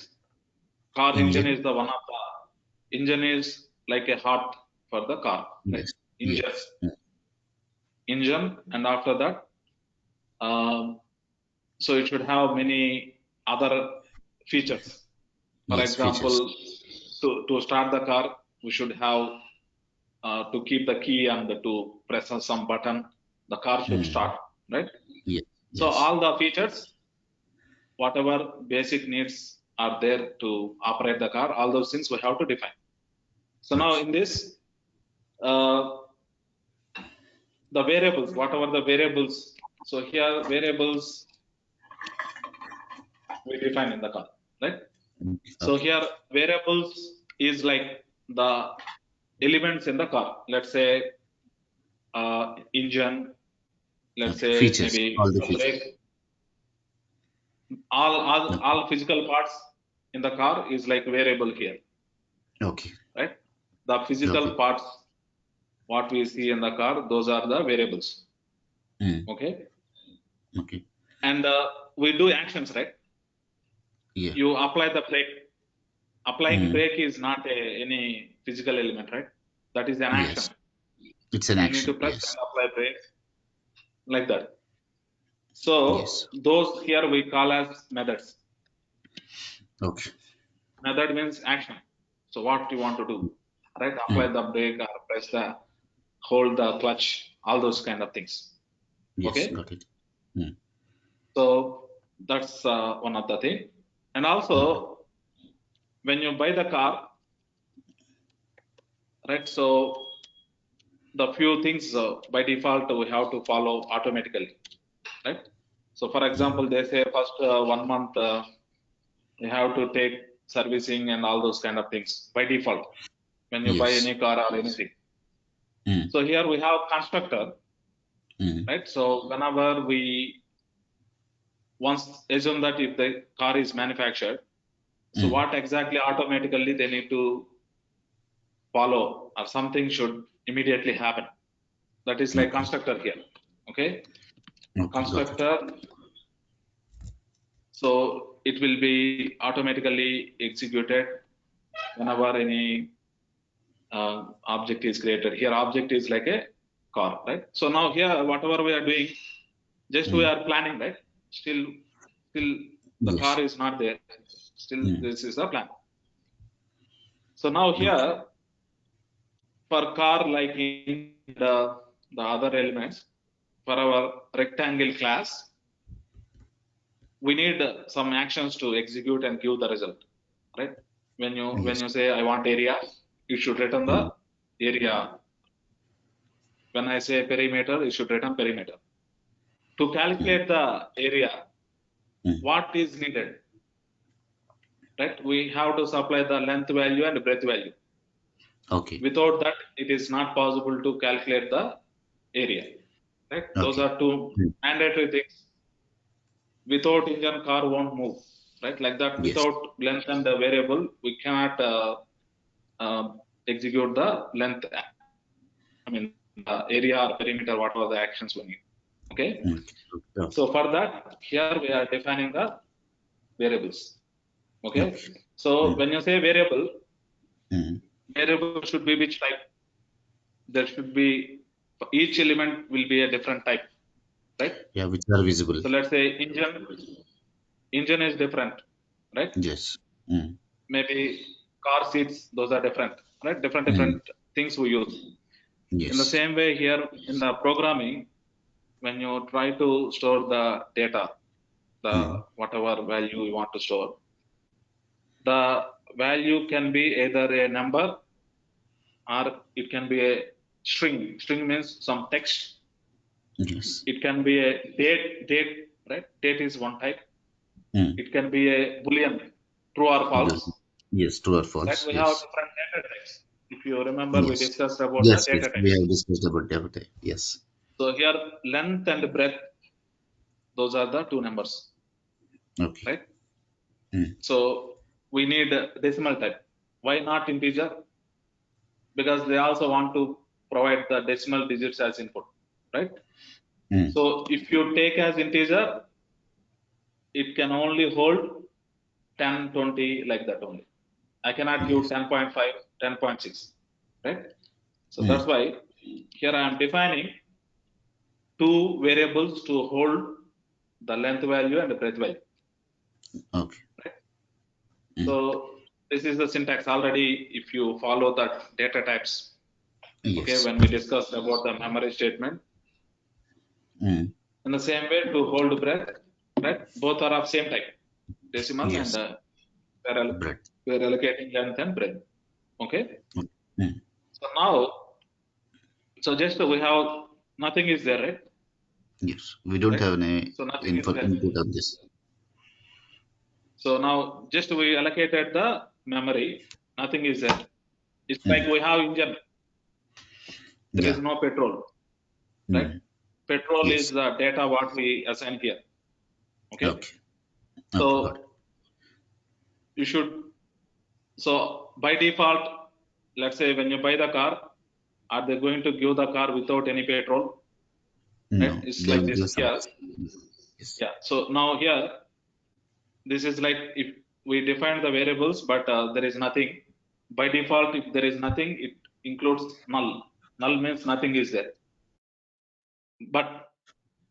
Car engine Engine. is the one of the engine is like a heart for the car, right? Yes. Engine, Yes. Mm. engine, and after that, so it should have many other features. For Yes. example, Features. to start the car, we should have to keep the key and to press on some button. The car should Mm. start, right? Yes. So Yes. all the features, whatever basic needs are there to operate the car, all those things we have to define. So now in this, the variables, whatever the variables, so here variables we define in the car, right? So Okay. here variables is like the elements in the car. Let's say engine, let's Okay. say Features. maybe All the a features. brake, all Okay. physical parts in the car is like variable here, Okay. right? The physical Okay. parts, what we see in the car, those are the variables. Mm. Okay. Okay. And we do actions, right? Yeah. You apply the brake. Applying Mm. brake is not any physical element, right? That is an Yes. action. It's an You need to action. press Yes. and apply brake like that. So Yes. those here we call as methods. Okay. Method means action. So what you want to do, right? Apply Mm. the brake or press the, hold the clutch, all those kind of things. Yes. Okay. Got it. Mm. So that's one of the thing. And Mm. also when you buy the car, right? So the few things by default we have to follow automatically, right? So for example, they say first 1 month you have to take servicing and all those kind of things by default when you buy Yes. any car or anything. Mm. So here we have constructor, Mm. right? So whenever we once assume that if the car is manufactured, So what exactly automatically they need to follow, or something should immediately happen. That is like constructor here. Okay, Okay, got it. constructor. So it will be automatically executed whenever any object is created. Here object is like a car, right? So now here whatever we are doing, just we are planning, right? Still the Yes. car is not there. Still this is the plan. So now here for car, like in the other elements, for our rectangle class, we need some actions to execute and give the result, right? When you say I want area, you should return the area. When I say perimeter, you should return perimeter. To calculate the area, what is needed, right? We have to supply the length value and breadth value. Okay. Without that, it is not possible to calculate the area, right? Those are two mandatory things. Without engine, car won't move, right? Like that. Yes. Without length and the variable, we cannot execute the length. I mean, the area or perimeter, what are the actions we need. Okay. So for that, here we are defining the variables. Okay. So when you say variable, variable should be which type? There should be, each element will be a different type, right? Yeah, which are visible. So let's say engine is different, right? Yes. Maybe car seats, those are different, right? Different things we use. Yes. In the same way here in the programming, when you try to store the data, the whatever value you want to store, the value can be either a number or it can be a string. String means some text. Yes. It can be a date, right? Date is one type. It can be a Boolean, true or false. Yes, true or false. Right? We have different data types. If you remember, we discussed about the data types. We have discussed about data type. Yes. So here, length and breadth, those are the two numbers. Okay. Right? So we need a decimal type. Why not integer? Because they also want to provide the decimal digits as input, right? So if you take as integer, it can only hold 10, 20, like that only. I cannot give 10.5, 10.6, right? So that's why here I am defining two variables to hold the length value and the breadth value. Okay. Right? So this is the syntax already. If you follow that data types, okay, when we discussed about the memory statement, in the same way to hold breadth, right? Both are of same type, decimal and we are allocating length and breadth. Okay. So now, so just we have nothing is there, right? Yes, we don't have any input on this. So now just we allocated the memory, nothing is there. It's like we have engine. There is no petrol, right? Petrol is the data what we assign here. Okay. So you should, so by default, let's say when you buy the car, are they going to give the car without any petrol? No, right? It's like this here. Yeah. So now here, this is like if we define the variables, but there is nothing. By default, if there is nothing, it includes null. Null means nothing is there. But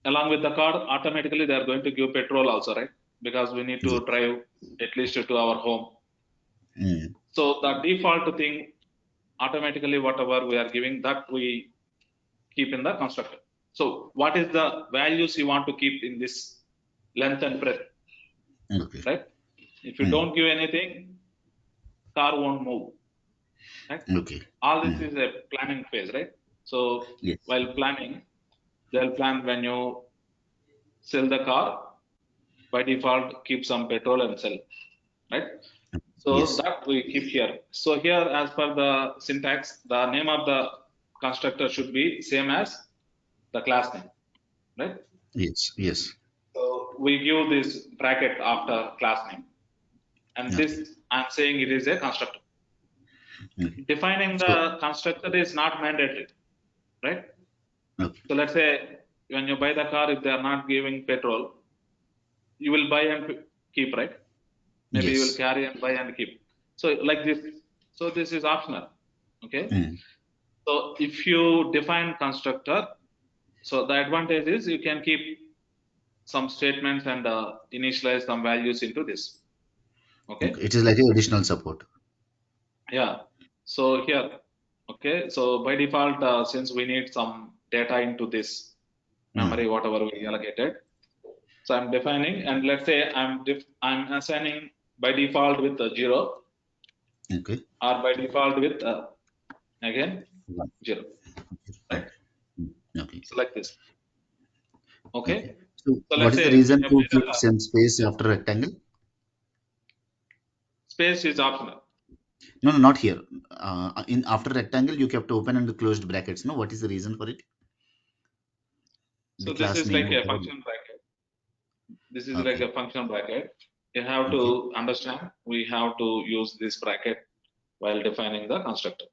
along with the car, automatically they are going to give petrol also, right? Because we need to drive at least to our home. So the default thing, automatically whatever we are giving, that we keep in the constructor. So what is the values you want to keep in this length and breadth? Right? If you don't give anything, car won't move. Right? All this is a planning phase, right? So while planning, they'll plan when you sell the car, by default keep some petrol and sell, right? So that we keep here. So here, as per the syntax, the name of the constructor should be same as the class name, right? Yes. So we give this bracket after class name. and Okay. this I'm saying it is a constructor. Okay. Defining So, the constructor is not mandatory, right? okay. So let's say when you buy the car, if they are not giving petrol, you will buy and keep, right? Maybe you will Yes. carry and buy and keep. So like this. So this is optional. Okay. Mm. So if you define constructor, so the advantage is you can keep some statements and initialize some values into this. Okay. Okay. It is like an additional support. Yeah. So here, okay. So by default, since we need some data into this memory, whatever we allocated, so I'm defining, and let's say I'm assigning by default with a 0, Okay. or by default with again 1. 0, right? Okay. Okay. So like this. Okay. Okay. So, So what let's is the say when reason you to buy the keep car, some space after rectangle? space is optional. No, no, not here. In after rectangle, you kept open and closed brackets. No, what is the reason for it? The So this class is name, like a whatever. function bracket. This is like Okay. a function bracket. You have Okay. to understand, we have to use this bracket while defining the constructor.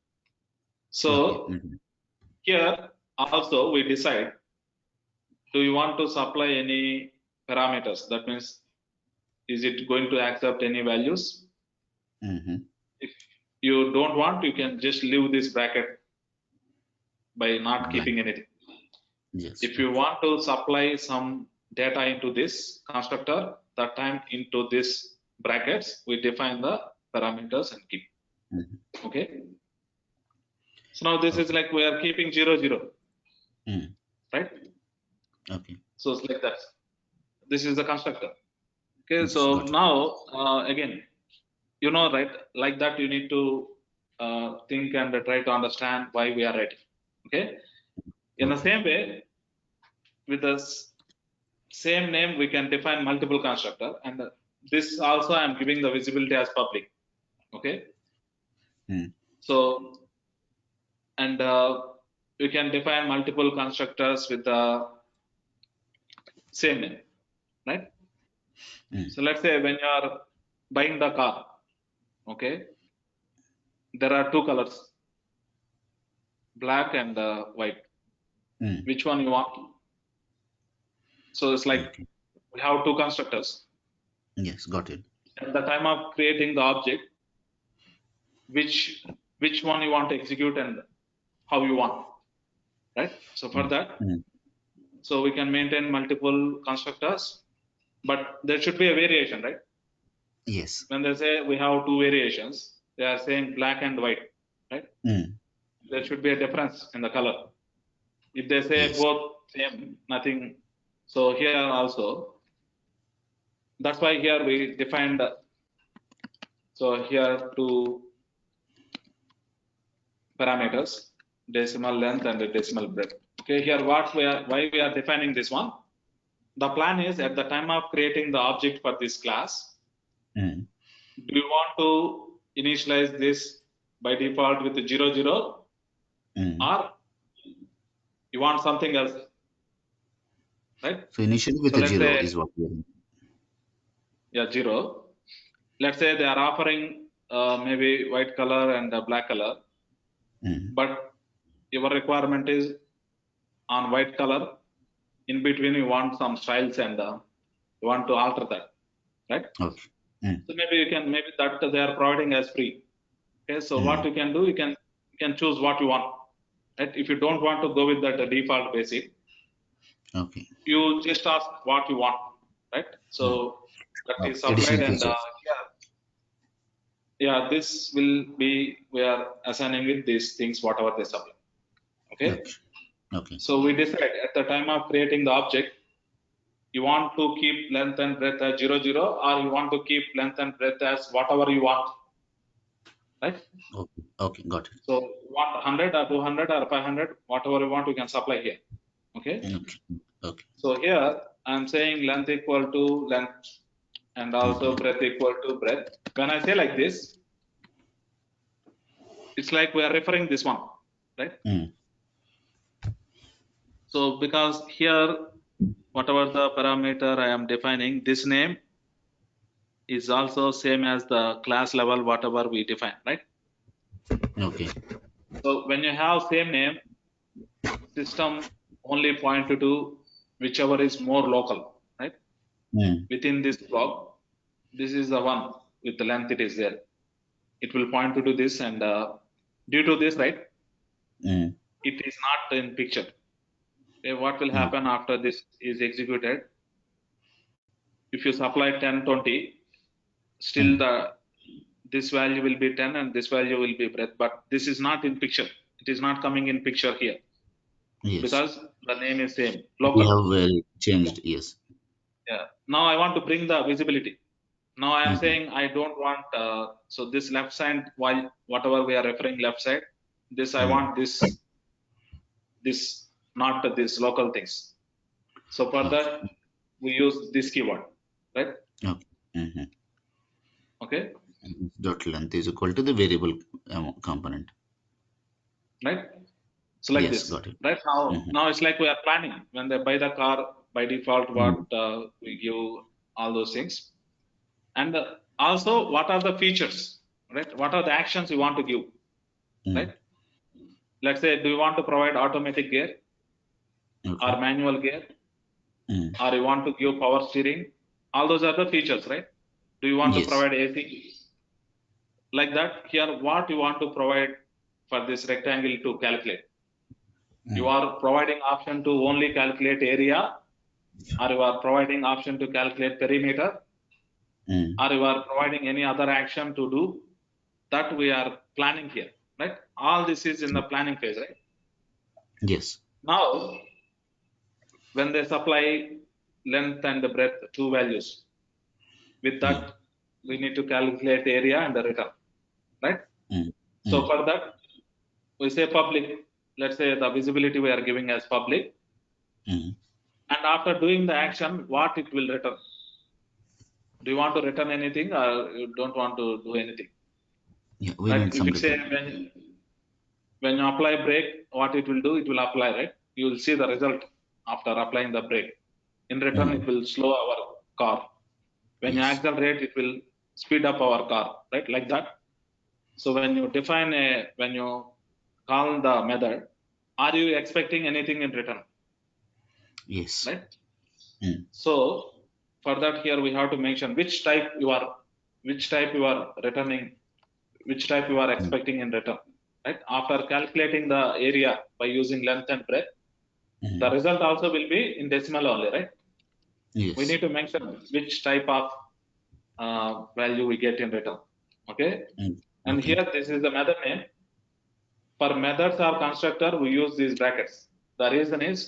So Okay. here also we decide, do you want to supply any parameters? That means, is it going to accept any values? Mm-hmm. If you don't want, you can just leave this bracket by not Blank. keeping anything. Yes. If you want to supply some data into this constructor, that time into this brackets, we define the parameters and keep. Mm-hmm. Okay. So now this is like we are keeping 0, 0, right? Okay. So it's like that. This is the constructor. Okay. Yes, So got it. now again, you know, right? Like that, you need to think and try to understand why we are writing. Okay. In the Okay. same way, with the same name, we can define multiple constructor, and this also I'm giving the visibility as public. Okay. So, and we can define multiple constructors with the same name, right? So let's say when you are buying the car, okay, there are two colors, black and white. Which one you want? So it's like Okay. we have two constructors. Yes, got it. At the time of creating the object, which one you want to execute and how you want, right? So for that, so we can maintain multiple constructors, but there should be a variation, right? Yes. When they say we have two variations, they are saying black and white, right? There should be a difference in the color. If they say Yes. both same, nothing. So here also, that's why here we defined. So here two parameters, decimal length and the decimal breadth. Okay, here why we are defining this one? The plan is at the time of creating the object for this class, do you want to initialize this by default with 0, 0, or you want something else, right? So initially with So a let's 0 say, is what we are. yeah, 0. Let's say they are offering maybe white color and black color, but your requirement is on white color. In between, you want some styles and you want to alter that, right? Okay. So maybe you can, maybe that they are providing as free. Okay, so what you can do, you can choose what you want, right? If you don't want to go with that default basic, Okay. you just ask what you want, right? So that is supplied, Additional and features. yeah, this will be, we are assigning with these things whatever they supply. Okay. Okay. So we decide at the time of creating the object, you want to keep length and breadth as 0, 0, or you want to keep length and breadth as whatever you want, right? Okay. Okay. Got it. So you want 100 or 200 or 500, whatever you want, you can supply here. Okay. Okay. So here I'm saying length equal to length and also breadth equal to breadth. When I say like this, it's like we are referring this one, right? So because here, whatever the parameter I am defining, this name is also same as the class level, whatever we define, right? Okay. So when you have same name, system only point to whichever is more local, right? Mm. Within this block, this is the one with the length it is there. It will point to this, and due to this, right, Mm. it is not in picture. What will Mm. happen after this is executed? If you supply 10, 20, still this value will be 10 and this value will be breadth, but this is not in picture. It is not coming in picture here Yes. because the name is same, We local. have changed. Yes. Yeah. Now I want to bring the visibility. Now I am Mhm. saying I don't want, so this left side, while whatever we are referring left side, this I want this, not this local things. So for Okay. that, we use this keyword, right? Okay. Mm-hmm. Okay, Dot length is equal to the variable component. right? So like Yes, this, got it. right? Now it's like we are planning when they buy the car, by default, what we give all those things. And also, what are the features, right? What are the actions you want to give, right? Let's say, do you want to provide automatic gear Okay. or manual gear, Mm. or you want to give power steering? All those are the features, right? Do you want to Yes. provide AC? Like that, here, what you want to provide for this rectangle to calculate? You are providing option to only calculate area, or you are providing option to calculate perimeter, Mm. or you are providing any other action to do. That we are planning here, right? All this is in the planning phase, right? Yes. Now, when they supply length and the breadth, two values, with that, we need to calculate area and the return, right? Mm. So for that, we say public. Let's say the visibility we are giving as public. Mm. And after doing the action, what it will return? Do you want to return anything, or you don't want to do anything? Yeah, we Right? need If some it say return. when you apply brake, what it will do? It will apply, right? You will see the result after applying the brake. In return, it will slow our car. When you Yes. accelerate, it will speed up our car, right? Like that. So when you define when you call the method, are you expecting anything in return, Yes. right? Mm. So for that, here we have to mention which type you are returning, which type you are expecting in return, right? After calculating the area by using length and breadth, the result also will be in decimal only, right? Yes. We need to mention which type of value we get in return, okay? And Okay. here, this is the method name. For methods or constructor, we use these brackets. The reason is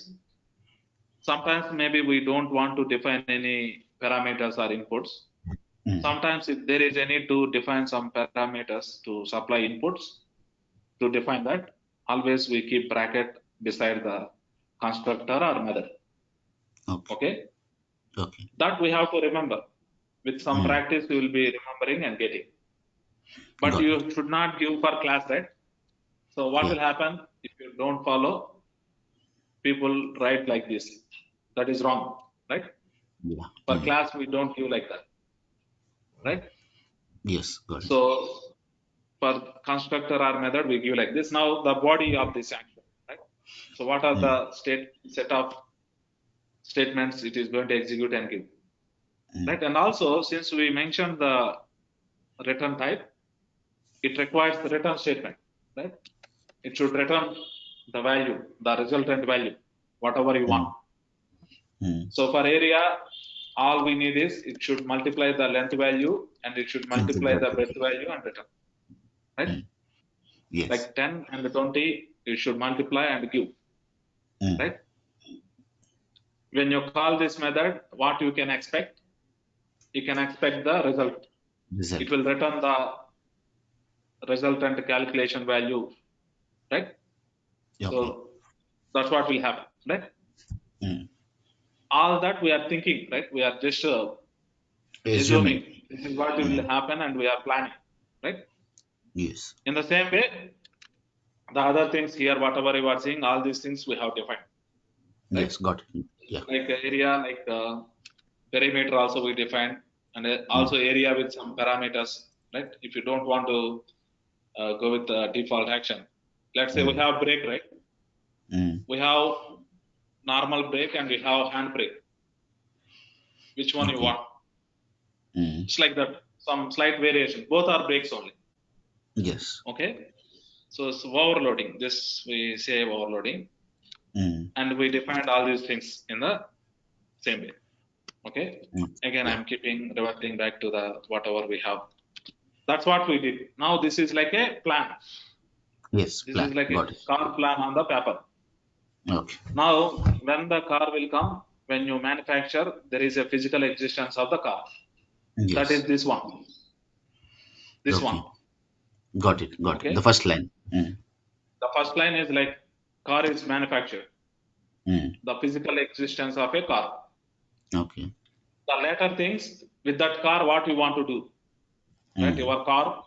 sometimes maybe we don't want to define any parameters or inputs. Sometimes if there is a need to define some parameters to supply inputs, to define that, always we keep bracket beside the constructor or method. Okay? Okay. That we have to remember. With some practice, you will be remembering and getting. But Got you should not give for class, right? So what will happen if you don't follow? People write like this. That is wrong, right? Yeah. For class, we don't give like that, right? Yes, got it. So for constructor or method, we give like this. Now the body of this action, right? So what are the set of statements it is going to execute and give, right? And also, since we mentioned the return type, it requires the return statement, right? It should return the value, the resultant value, whatever you want. So for area, all we need is it should multiply the length value and it should multiply the breadth value and return, right? Yes. Like 10 and 20, you should multiply and give, right? When you call this method, what you can expect? You can expect the result. It will return the resultant calculation value, right? So that's what will happen, right? All that we are thinking, right? We are just assuming this is what will happen and we are planning, right? Yes. In the same way, the other things here, whatever you are seeing, all these things we have defined. Right? Yes, got it. Yeah. Like area, like perimeter also we defined. and also area with some parameters, right? If you don't want to go with the default action, let's say we have brake, right? We have normal brake and we have hand brake. Which one you Okay. want? It's like that, some slight variation. Both are brakes only. Yes. Okay. So it's overloading. This we say overloading, and we defined all these things in the same way. Okay. Again, Yeah. I'm keeping reverting back to the whatever we have. That's what we did. Now this is like a plan. Yes. This Plan. is like a Got it. car plan on the paper. Okay. Now, when the car will come, when you manufacture, there is a physical existence of the car. That is Yes. this one. This Okay. one. Got it. Got it. Okay. The first line. The first line is like car is manufactured. Mm. The physical existence of a car. Okay. The later things with that car, what you want to do, right? Your car,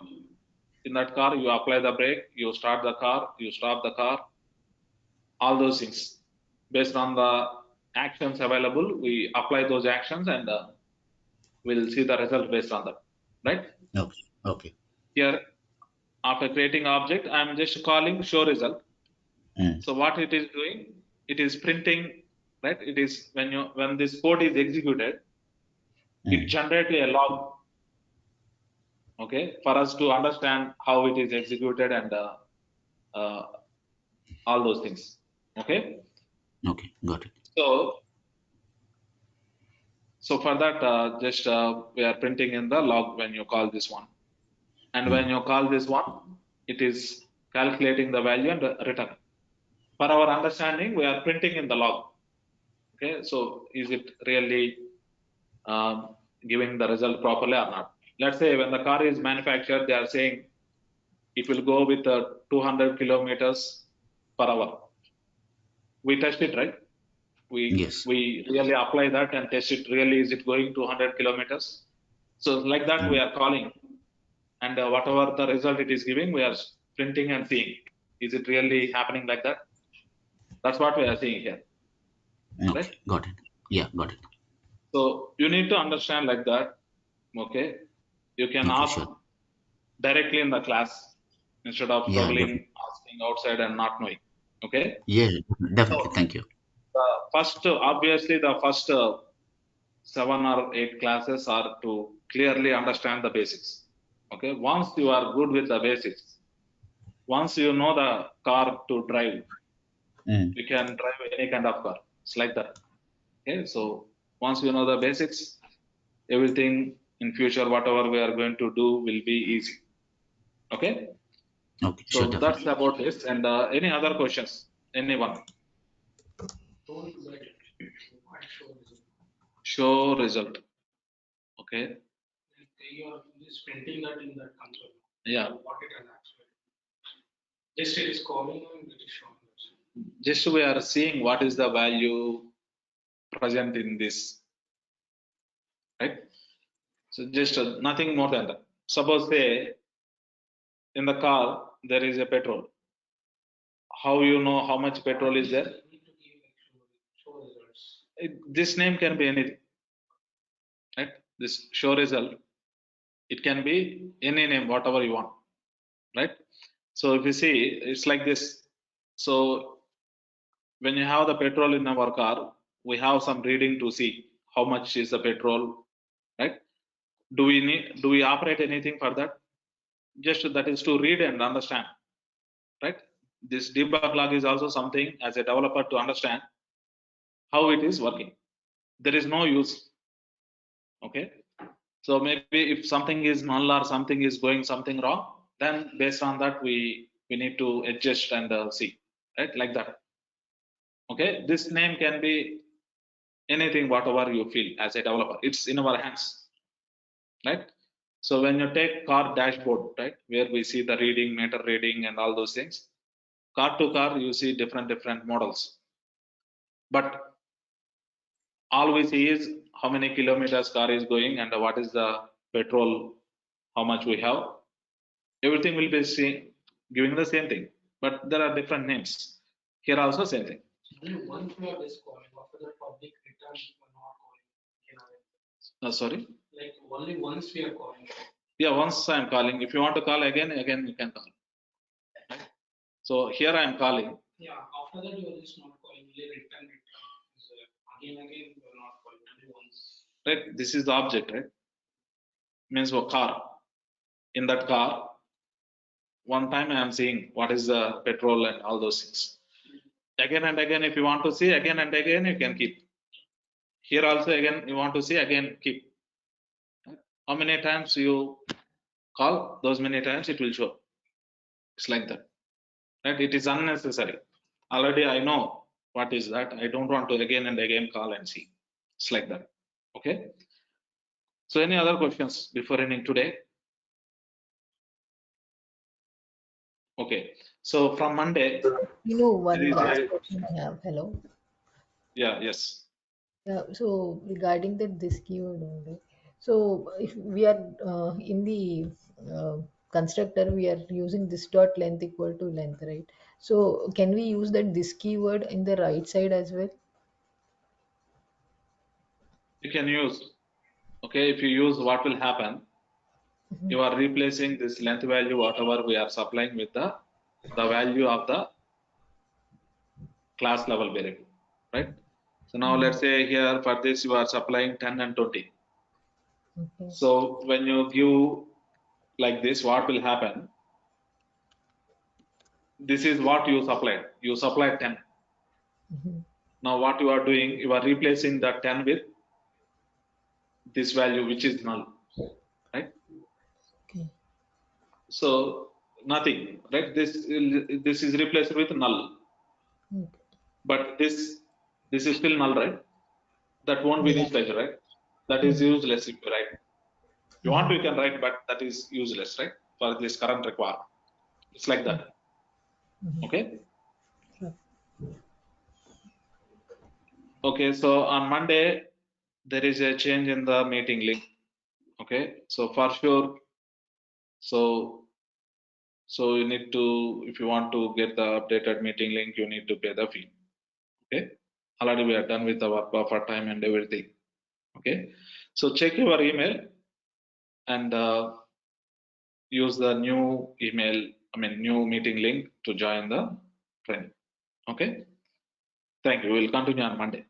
in that car, you apply the brake, you start the car, you stop the car, all those things. Based on the actions available, we apply those actions and we'll see the result based on that, right? Okay. Okay. Here, after creating object, I'm just calling show result. So what it is doing, it is printing, right? It is when this code is executed, it generates a log, okay, for us to understand how it is executed and all those things, okay. Okay. Got it. So for that, just we are printing in the log when you call this one, and when you call this one, it is calculating the value and return. For our understanding, we are printing in the log. Okay, so is it really giving the result properly or not? Let's say when the car is manufactured, they are saying it will go with 200 kilometers per hour. We test it, right? Yes. We really apply that and test it. Really, is it going 200 kilometers? So like that, we are calling, and whatever the result it is giving, we are printing and seeing. Is it really happening like that? That's what we are seeing here. Okay. Right? Got it. Yeah. Got it. So you need to understand like that. Okay. You can Okay. ask Sure. directly in the class instead of Yeah. struggling Definitely. asking outside and not knowing. Okay. Yeah. Definitely. So Thank you. the first, obviously, the first 7 or 8 classes are to clearly understand the basics. Okay. Once you are good with the basics, once you know the car to drive, you can drive any kind of car. It's like that. Okay. So once you know the basics, everything in future, whatever we are going to do will be easy. Okay. Okay. Sure. So that's Definitely. about this. And any other questions? Anyone? Show result. Okay. You are just printing that in that console. Yeah. What it has actually. Just it is calling and it is showing. Just we are seeing what is the value present in this, right? So just nothing more than that. Suppose say in the car there is a petrol. How you know how much petrol is there? You need to give show results. This name can be anything, right? This show result, it can be any name, whatever you want, right? So if you see, it's like this. So when you have the petrol in our car, we have some reading to see how much is the petrol, right? Do we operate anything for that? Just that is to read and understand, right? This debug log is also something as a developer to understand how it is working. There is no use. Okay. So maybe if something is null or something is going something wrong, then based on that we need to adjust and see, right? Like that. Okay. This name can be anything, whatever you feel as a developer. It's in our hands, right? So when you take car dashboard, right, where we see the reading, meter reading, and all those things, car to car, you see different models. But all we see is how many kilometers car is going and what is the petrol, how much we have. Everything will be giving the same thing, but there are different names. Here also same thing. Once you are just calling, after the public return, you are not calling. Sorry. Like only once we are calling. Yeah, once I'm calling. If you want to call again you can call. Right? So here I'm calling. Yeah, after that you are just not calling, only return. So again you are not calling, only once. Right? This is the object, right? Means for car. In that car, one time I am seeing what is the petrol and all those things. Again and again, if you want to see again and again, you can keep. Here also again, you want to see again, keep. How many times you call, those many times it will show. It's like that. Right? It is unnecessary. Already I know what is that. I don't want to again and again call and see. It's like that. Okay. So any other questions before ending today? Okay. So from Monday, You know, one there is last a, question I have. Hello. yeah, yes. Yeah, so regarding that this keyword only. So if we are in the uh, constructor, we are using this dot length equal to length, right? So can we use that this keyword in the right side as well? You can use. Okay. If you use, what will happen? You are replacing this length value, whatever we are supplying, with the value of the class level variable, right? So now let's say here for this you are supplying 10 and 20. Okay. So when you give like this, what will happen? This is what you supplied. You supplied 10. Now what you are doing, you are replacing the 10 with this value, which is null, right? Okay. So nothing, right? This is replaced with null, Okay. but this is still null, right? That won't be Yeah. initialized, right? That is useless if you write. If you want to, you can write, but that is useless, right? For this current requirement. It's like that. Okay. Sure. Okay. So on Monday, there is a change in the meeting link. Okay. So for sure. So you need to, if you want to get the updated meeting link, you need to pay the fee. Okay. Already we are done with our buffer time and everything. Okay. So check your email and use the new email, new meeting link to join the training. Okay. Thank you. We'll continue on Monday.